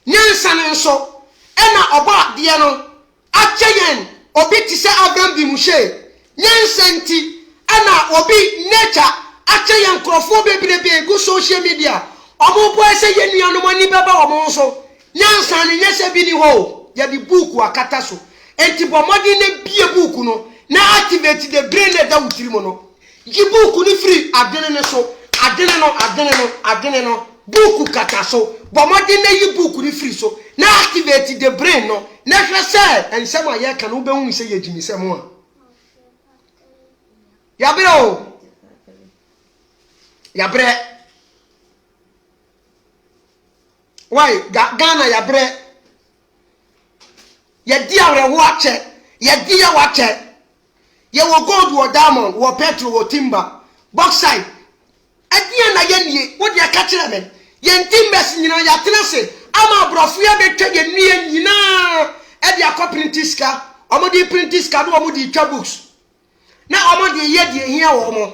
nyansa ne nso ena oba de no acheyen obi ti se Abraham bi mushe nyansa nti ena obi nature acheyen krofo bebrebe go social media omo boy se ye nuanom ani beba omo so nyansa ne nyese bi ni ho ya di book akata so enti bomodi ne bie book no na activate the brain that wutiri mo no yi book ni free adene ne so adene no book kata so bomodi ne yi book ni free so na activate the brain no na hwe se ensem aye kan wo be hu se ye jimisem a ya bre why Ghana ya bre ye di awre wo ache ye di ya wache ye wo gold wo diamond wo petrol wo timber bauxite adia na ye nie wo dia ka kire me ye timbers nyina ya tenase ama brofu ya betwa ye nue nyina e dia ko printiska omodi printiska do omodi twa books na omodi ye die hia wo mo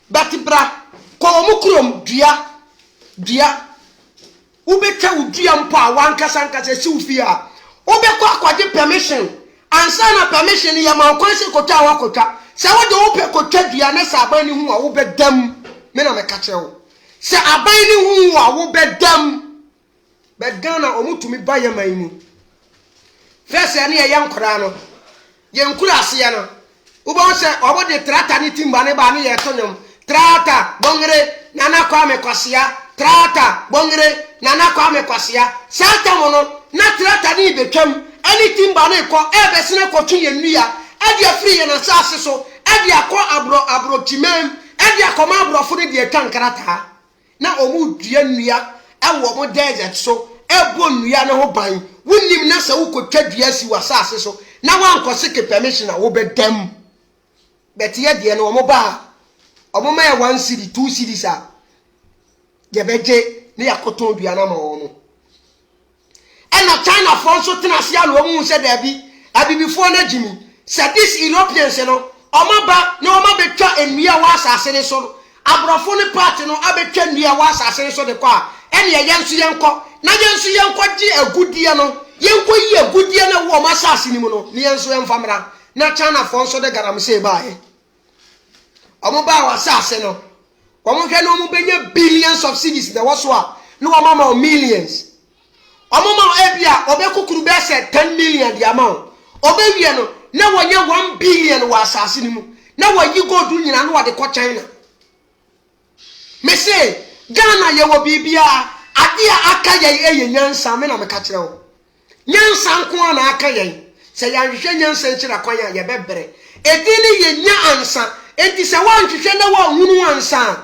batibra ko omo krom dua ubeka udua mpo a wankasa si ufia obekọ akwaje permission ansa na permission ya ma kwanse kota awakota se wo de wo pe kota dua na saban ni hu a wo bedam me na me ka kire wo se aban ni hu a wo bedam bedana omutumi ba ya manu fese ne ya nkora no ye nkura ase ya no wo ba se obo de trata ni timba ne ba ne ye tonyom trata bongre nana kwa me kwasia trata bongre nana kwa me kwasia sata mono na trata ni betwam anything ba na ko ebe sene ko tun ye nua ade afri ye na sase so ade akọ abro timem ade akoma abro fo de tankrata na omu dua nua ewo mo desert so ebo nua ne ho ban wunnim na se wo ko twadua si wa sase so na wan ko sike permission na wo bedam betie de no mo ba omo ma ya 1 city 2 cities a ye beje ne yakoton dua na ma wo no ena China for so tenase ya no mu se da bi abibifo na jimi say this Europeans no omaba na omabetwa enua wa asase ne so abrofo ne party no abetwa enua wa asase ne so de kwa ene yenso yenko na yenso yenko gi agudie no yenko yi agudie na wo masase ni mu no ne yenso yenfamra na China fo so de garamse baaye omoba wa asase no omonke no omubenya billions of cedis the was wa no mama millions omoma ebia obekukuru be say 10 million the amount obewie no na wonye 1 billion wa asase ni mu na wayi gold nyina no wade ko China me say Ghana ye wo bibia ade aka ye nyansa me na me ka kire wo nyansa nko na aka ye se ya hwehwe nyansa nkira kwan ya ye bebre edini ye nya ansa enti se wan hwehwe na wa hunu ansa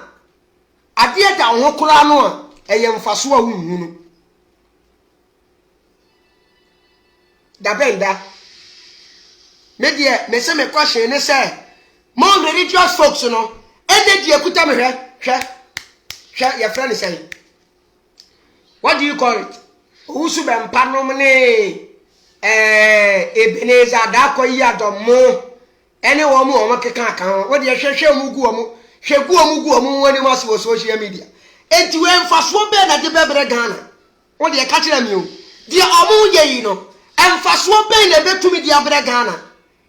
ade da ho kura no a eye mfaso a hunu da benda me die me se me question ne say more religious folks no ede die kuta me hwe your friend is saying, what do you call it? Usu ben panomne Ebenezer dako ya domo ene wo mu o makeka kan wo de hwehwe mugu o mu hwegu o mugu o mu wani maso social media enti we mfaso be na de bebre Ghana wo de ka kire mi o de omu ye yi no mfaso be na betumi de abre Ghana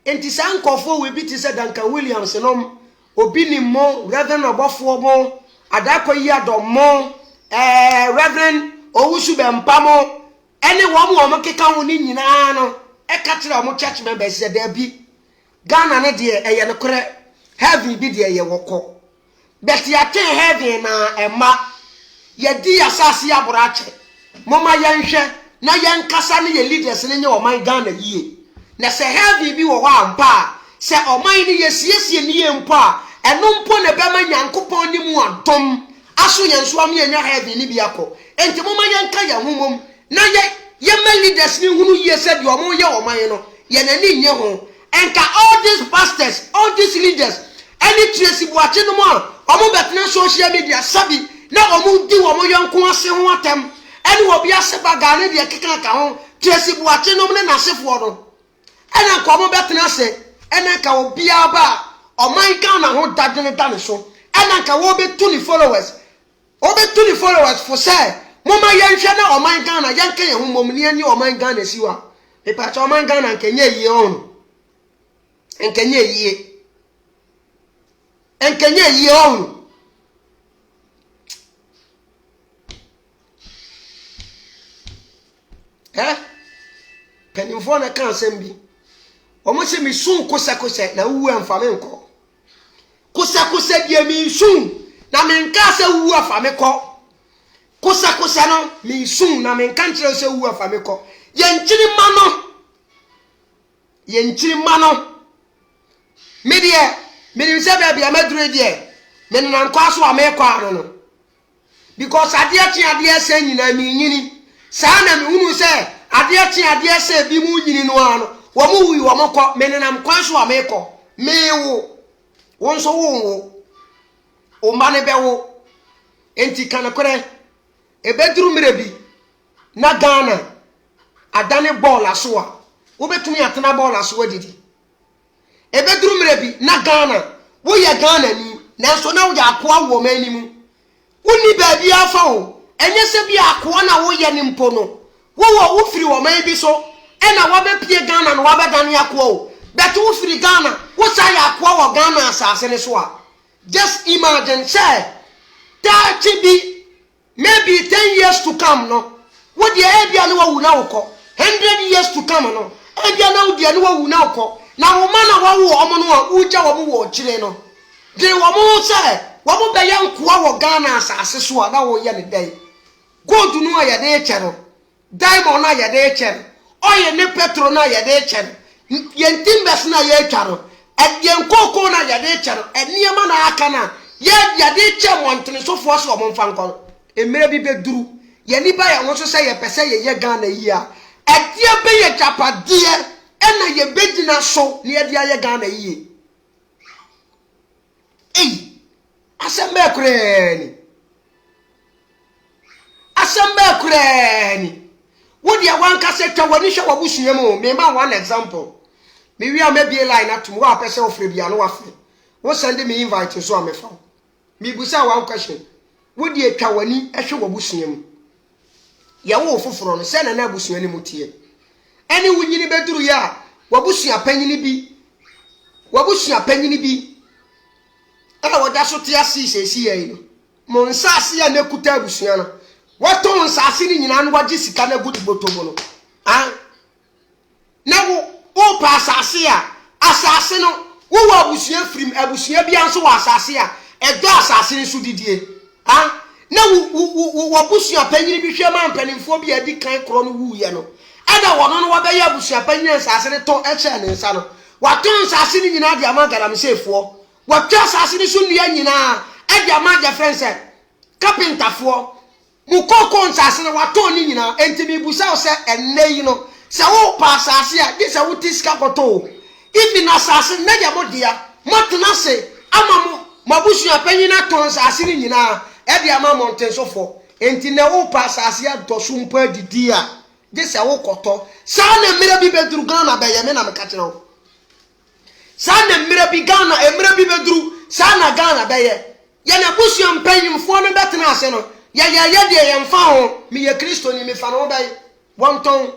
enti sankofo we bi ti se Duncan Williams no obi ni mo Reverend Obofo mo adako yi adomo Reverend Owusu Bempamo ene wo mu o makeka ho ni nyina no e ka kire o mu church members de da bi Ghana ne de eye no kore heaven bi de eye woko bet ya ten heaven na ema ye di asase aburache moma yenhwe na yenkasa ne ye leaders ne nye oman Ghana yie na se heaven bi wo wa ampa se oman ne ye siesie ne ye mpa eno mpo ne be ma nyankopon ni mu adom aso yenso am ye nya heaven ni bi akọ enti moma yenka ya humom na ye ma leaders ni hunu ye se de omo ye oman no ye na ni nye ho enka all these pastors all these leaders any trace buache no mo omo betene social media sabi na omo di omo yonko ase ho atem ene wo bia se baga ne de keka ka ho trace buache no ne na sefo no ene ka omo betene ase ene ka obia ba oman ka na ho dadene dane so ene ka wo betu ni followers for say mama yenhwe na oman ka na yenka ye ho mom ne ani oman ka na siwa e pa cha oman ka na kenye yi on enkenye yi on penifo na kan sembi omo se mi sun kosa na wu amfa me nko kosa die mi sun na me nka se wu afa me ko kosa no mi sun na me nka nkyere se wu afa me ko yenkyiri mano Medi se be bia madure die me na nkwa so ameko aro no because ade se nyina mi nyini sa na me hunu se ade se bi mu nyini no ano wo mu wi wo mko me na nkwa so ameko mewo won so wo o mane be wo enti kana kore e bedru mrebi na Ghana adane ball aso a wo betumi atena ball aso adidi ebeduru mrebi na Ghana wo ye Ghana ni nanso na wo ya akoa wo mani mu woni ba bia afa wo enye se bia akoa na wo ye ni mpo no wo firi wo man bi so e na wo be pie Ghana no wo be dan akoa wo bet wo firi Ghana wo sa ya akoa wo Ghana asase ne so a just imagine say that be maybe 10 years to come no wo de e bia no wo wu na wo ko 100 years to come no e bia na wo de no wo wu na wo ko na wo mana wo omo no a uja wo mo wo kire no de wo mo se wo mo be yankoa wo Ghana asase so a na wo ye ne dai gold no a ye de chere diamond na ye de chere oil ne petrol na ye de chere ye timbers na ye twaro yen koko na ye de chere eniema na aka na ye de chere montene so fo so mo mfa nkon emere bi beduru ye ni ba ye wo so se ye pese ye Ghana yi a edie be ye japade ena ye bedina so ne ye dia ye Ghana yi asembe kureni wo dia wan ka se twa wani hwe wabusua mu me ma one example me wi amebie line atum wo apese ofre bia no wafe wo send me invite so amefa me busa one question wo die twa wani hwe wabusua mu ya wo foforo no se na abusua ni mutie eni wunyini beduru ya wabusua panyini bi ala wada so tia si ya ino mo nsase ya nekuta abusua no wato nsase ni nyina no wage sika na gudu botomo no na wo pa asase no wo wa abusua frim abusua bia nso wa asase a edo asase nso didie na wo abusua panyini bi hwe ma mpanimfo bi adi kan kro no wu ye no ada wono no wabe ya abusua panyini asase ne to eche ne nsa no wato nsase ni nyina dia ma garamsefo wato asase ni so nua nyina adia ma dia friends carpenterfo mukoko nsase na wato ni nyina entimi busa se enne yi no se wo pa asase a di se wo tiska koto ifi na asase na dia modia motena se ama mabusu apanyi na ton asase ni nyina e dia ma mountain sofo enti na wo pa asase a dosu mpa didi a di se wo koto sa na mmere bi beduru Ghana be ye me na me ka kire wo sa na mmere bi Ghana mmere bi beduru sa na Ghana be ye na busu ampanyimfo no betena ase no ya de yemfa ho me ye Kristo ni me fa no bai wonton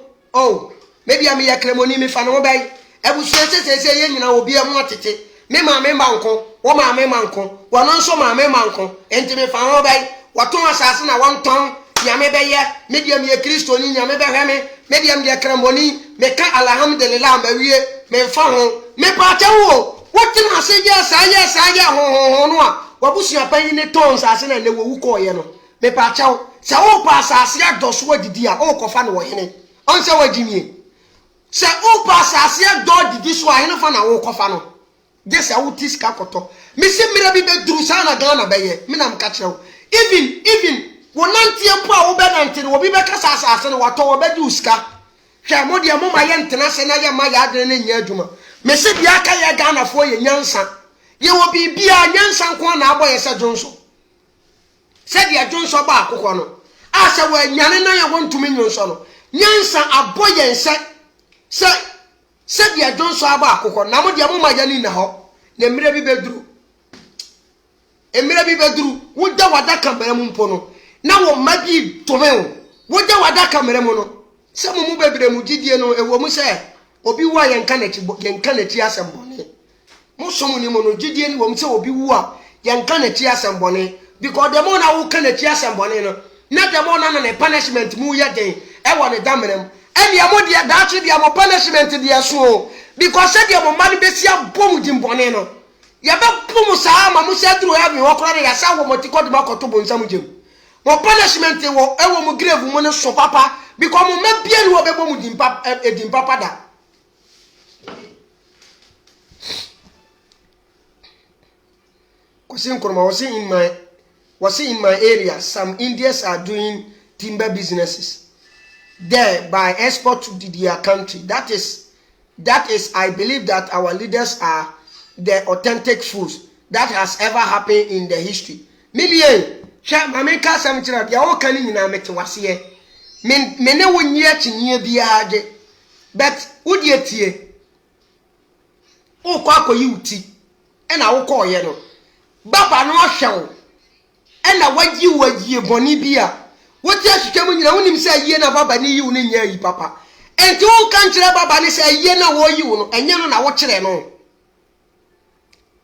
maybe am ye kremoni me fa no bai ebusu sese ye nyina obi am atete me ma manko wo ma me manko wono nso ma me manko enti me fa no bai waton asase na wonton ya me be ye me de am ye Kristo ni nya me be hwe me de am ye kremoni me ka alhamdulillah ma wie me fa ho me pa tewo wotina ase ye sa ye ho no a wabusu apanyi ne tons ase na le wo ko ye no me pa chao se o pa asase adoso wadidi a o kofa no hene on se wagimie se o pa asase do didi so ahene fa na wo kofa no de se o tiska koto me se mira bi beduru sa na Ghana be ye me na mka chao even wonantie po a wo be nante wo bi be kasa asase no wato wo be di uska hwe mo de mo ma ye ntena se na ye ma ya adene na nya adwuma me se bia ka ye Ghana fo ye nyansa ye wo bi bia nyansa nko na aboye se jonso said ya jonso ba akoko no asa wa nyane na ya wontumi nyonso no nyansa aboye nse said ya jonso aba akoko na mo de mo ma ya ni na ho na emire bi beduru woda wada kamera mu mpo no na wo ma bi tomeo woda wada kamera mu no se mo mu bebre mu gidie no ewo mu se obi wa yenka na ti asembone mo somu ni mo no gidie ni wo mu se obi wu a yenka na ti asembone because the more na wo kan na ti asembone no na the more na na punishment mu ye den e wo ne damerem e dia mo dia da chi dia mo punishment dia so because se dia mo mani be sia bom dimbone no ya be pum sa ma mu se duru ya mi wo kora ya sa wo mo ti ko de ma ko to bo nsam jem mo punishment wo e wo mo grave mo ne so papa because mo mabie ni wo be bom dimpapa da was in my area. Some Indians are doing timber businesses there by export to their country. That is, I believe that our leaders are the authentic fools that has ever happened in the history. Million, America, some children, ya can in America was here. Mene won ye chinye biade, but would ye tie? Oh, quack you tea, and I will call ye no. Baba no show. And I want you a year bonibia. What else you come in your own say ye na baba ni you in ye papa. And two country baba say ye na wo you and you na watch them no.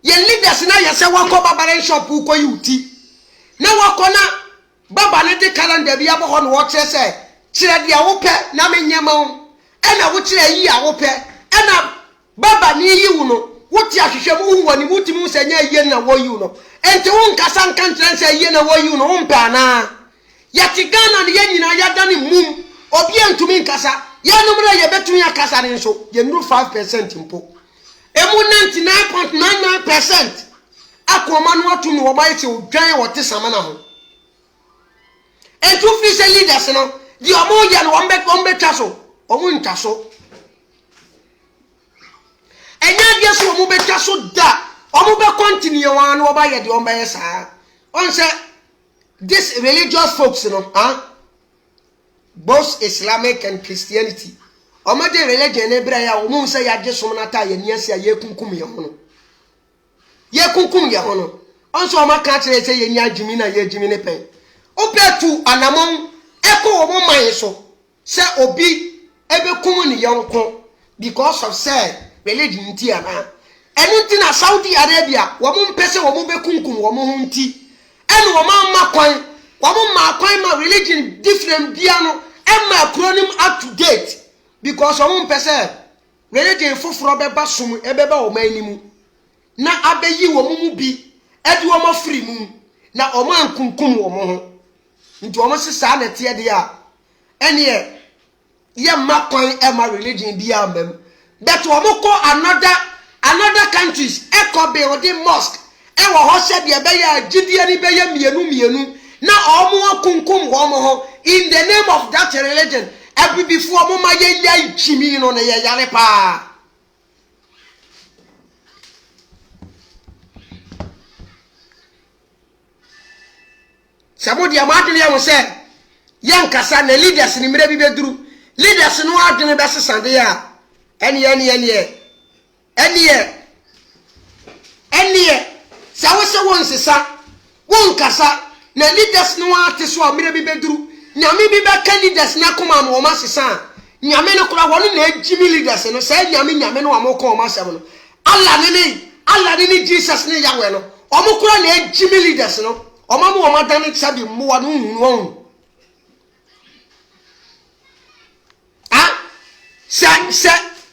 Ye leaders na ya say one ko baba ren shop ko you ti. Na wakona baba ne de calendar bia bo ho no watch say kire dia wo pe na menyama wo. E na wo kire yi a wo pe. E na baba ni yi wo no. What ya hwehwe mu woni mutimu se nya ye na wo you no. Enti won kasa nkan tren se ye na wo you no mpa na. Ya tigana ne ye nyina ya dane mum. Obi antumi nkasa. Ya numra ye betumi akasa ne nso. Ye nuru 5% mpo. Emu 99.99% akoma no atumi wo baye che odwan wo te sama na ho. Enti fi se leaders no, di omo ya no ombe taso. Omo ntaso. Enya dia so omo betwa so da omo be continue wan no ba ye de omo yesa on say this religious folks no both Islamic and Christianity. Omade religion ebra ya omu se ya jesom na ta ye niase ya kunkum ye hono. Ye kunkum ye hono. Onso oma ka kire se ye ni adwumi na ye adwumi ne pen. Opetu anamon eko omo man so se obi ebe kum ni yonko because of say religion ti ana. Enu ti na Saudi Arabia wo mo mpese wo mo be kunkum wo mo hunti. Enu wo ma kwan wo mo ma kwan ma religion different bia no e ma acronym up to date. Because on person religion foforo beba sum ebeba o manimu na abeyi wo mu bi edi wo ma free mu na o ma nkunkum wo mo ho nti o mo sesa na tie de a ene ye makon e ma religion bi amem but wo mo ko another countries e ko build mosque e wo ho se de be ya gidie ni be ya mienu na o mo kunkum wo mo ho in the name of that religion. Every before mama ye chimi no na ye yare pa. Sabodi amadini ya mo se yan kasa na leaders ni mire bi beduru leaders no adene be sesande ya ene sa wo se won sesa won kasa na leaders no ate so mire bi beduru nyame bi be ka leaders na koma no ma sesa nyame no kura wonu na ejimi leaders no say nyame no amoko ma asem no Allah ni Jesus ni yawe no omo kura na ejimi leaders no omo mo ma dan sabi mo wa no nwu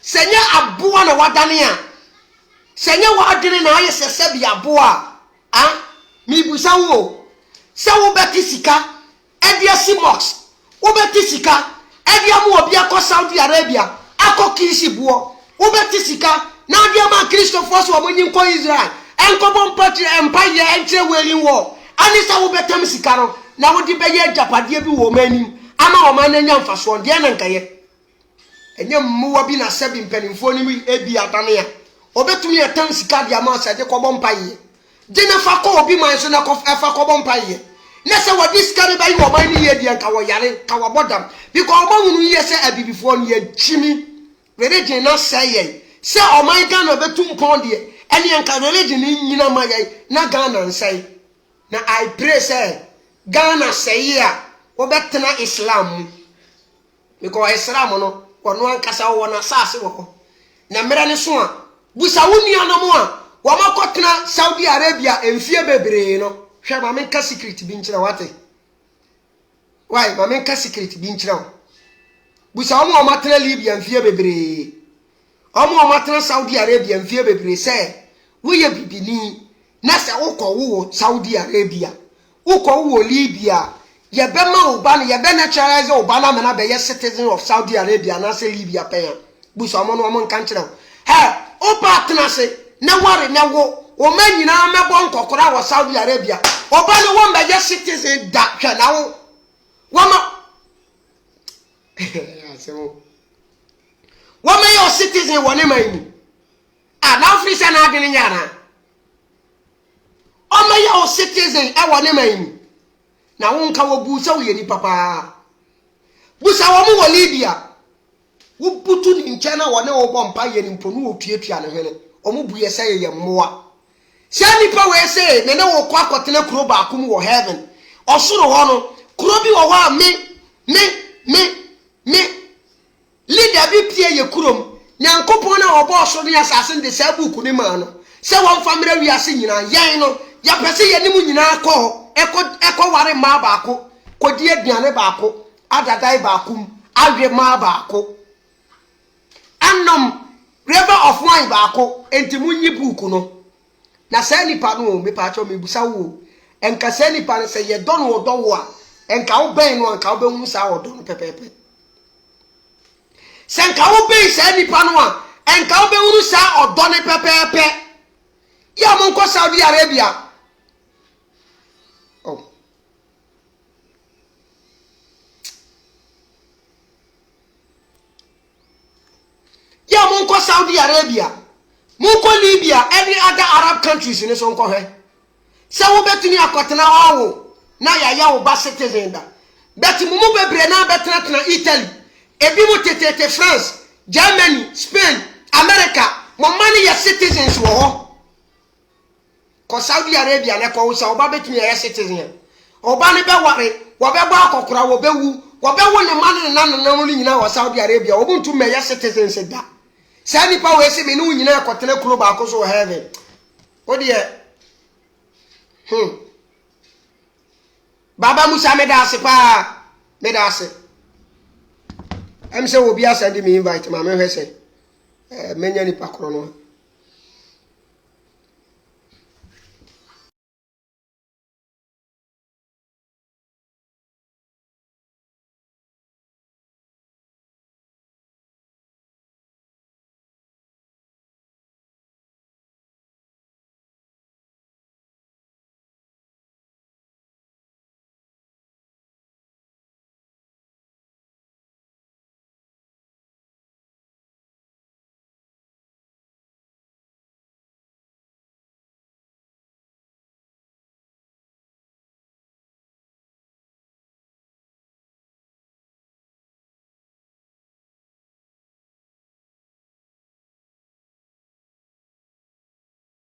senya aboa na wadane a senya wadene na aye sesabi aboa mi busa wo se wo beti sika edia simox wo beti sika edia mu obi akọ Saudi Arabia akọ kisibuo wo beti sika na adia ma Christophers wo monyin ko Israel enko bon patri empire entre welin wo ani sa wo betam sika no na wo di beye japade bi wo manim ama wo man nya mfaso de na nkaye enye mmuwa bi na sebi mpanimfo ni mi ebi atane a obetumi etam sika dia ma sa de ko bompaye de na fa ko obi man so na ko fa ko bompaye na se wo diskare ba yi wo man ni ye dia ka wo yare ka wo bodam because o hunu ye se abibifo ni ye chimi religion na say se o man ga na betum pon de ene enka religion ni nyina ma ye na Ghana nsai na I pray say Ghana say ya wo betena Islam because Islam no wono ankasa wo na sase wo na mera ne so a busa woni anamo a wo makotena Saudi Arabia emfie bebre no hwe ma menka secret bi nkyira wate why ma menka secret bi nkyira busa wo matena Libya emfie bebre omo matena Saudi Arabia emfie bebre se wo ye bibini na se wo ko wo Saudi Arabia wo ko wo Libya ye be ma oba ne ye be naturalize oba na na be ye citizen of Saudi Arabia na se Libya pe ya buso mo no mo nka nkyere o partner se na ware na wo o manyina mebo nkokora wo Saudi Arabia oba ne wo be ye citizen da hwa na wo ma asemo wo me yo citizen wo ne mani na Africa na adene nyana o me yo citizen e wo ne mani na wonka wo busa wo yedi papa busa wo mu wo Libya wo putu ni nchana wo ne wo bompa ye ni mponu wo tuatua ne hwene o mu buye say ye mmoa sia nipa we say ne wo kwa akotena kuro ba akum wo heaven osoro ho no kuro bi wo ho a me leader bi pie ye kurom nyankopon na wo bo so ne asase de sa buku ne ma no se wo mfamra wi ase nyina yen no ya pese ye ni mu nyina akọ eko ware ma baako kodi aduane baako adadai baako awe ma baako anom river of wine baako enti munyi buku no na say nipa no me pa cho me busa wo enka say nipa no say ye don wo do wo a enka wo ben no enka wo be hu sa wo do no pepepe say enka wo ben say nipa no a enka wo be hu sa odo ne pepepe ya mo nko Saudi Arabia ya munko Saudi Arabia munko Libya any other Arab countries in so nko he se wo betuni akotena owo na ya wo ba citizen da but mumu bebre na betena Italy ebi mo tete France Germany Spain America mo mani ya citizens wo ho ko Saudi Arabia na ko usa oba betumi ya citizen oba ne be ware wo be gba akokora wo be wu wo be wo ne mani na no nyina wo Saudi Arabia obuntu me ya citizens da sa nipa we se me no nyina ekotene kuro ba ko so heaven odi e Baba Musa medase pa medase em se obi asende me invite ma me hwese menya nipa koro no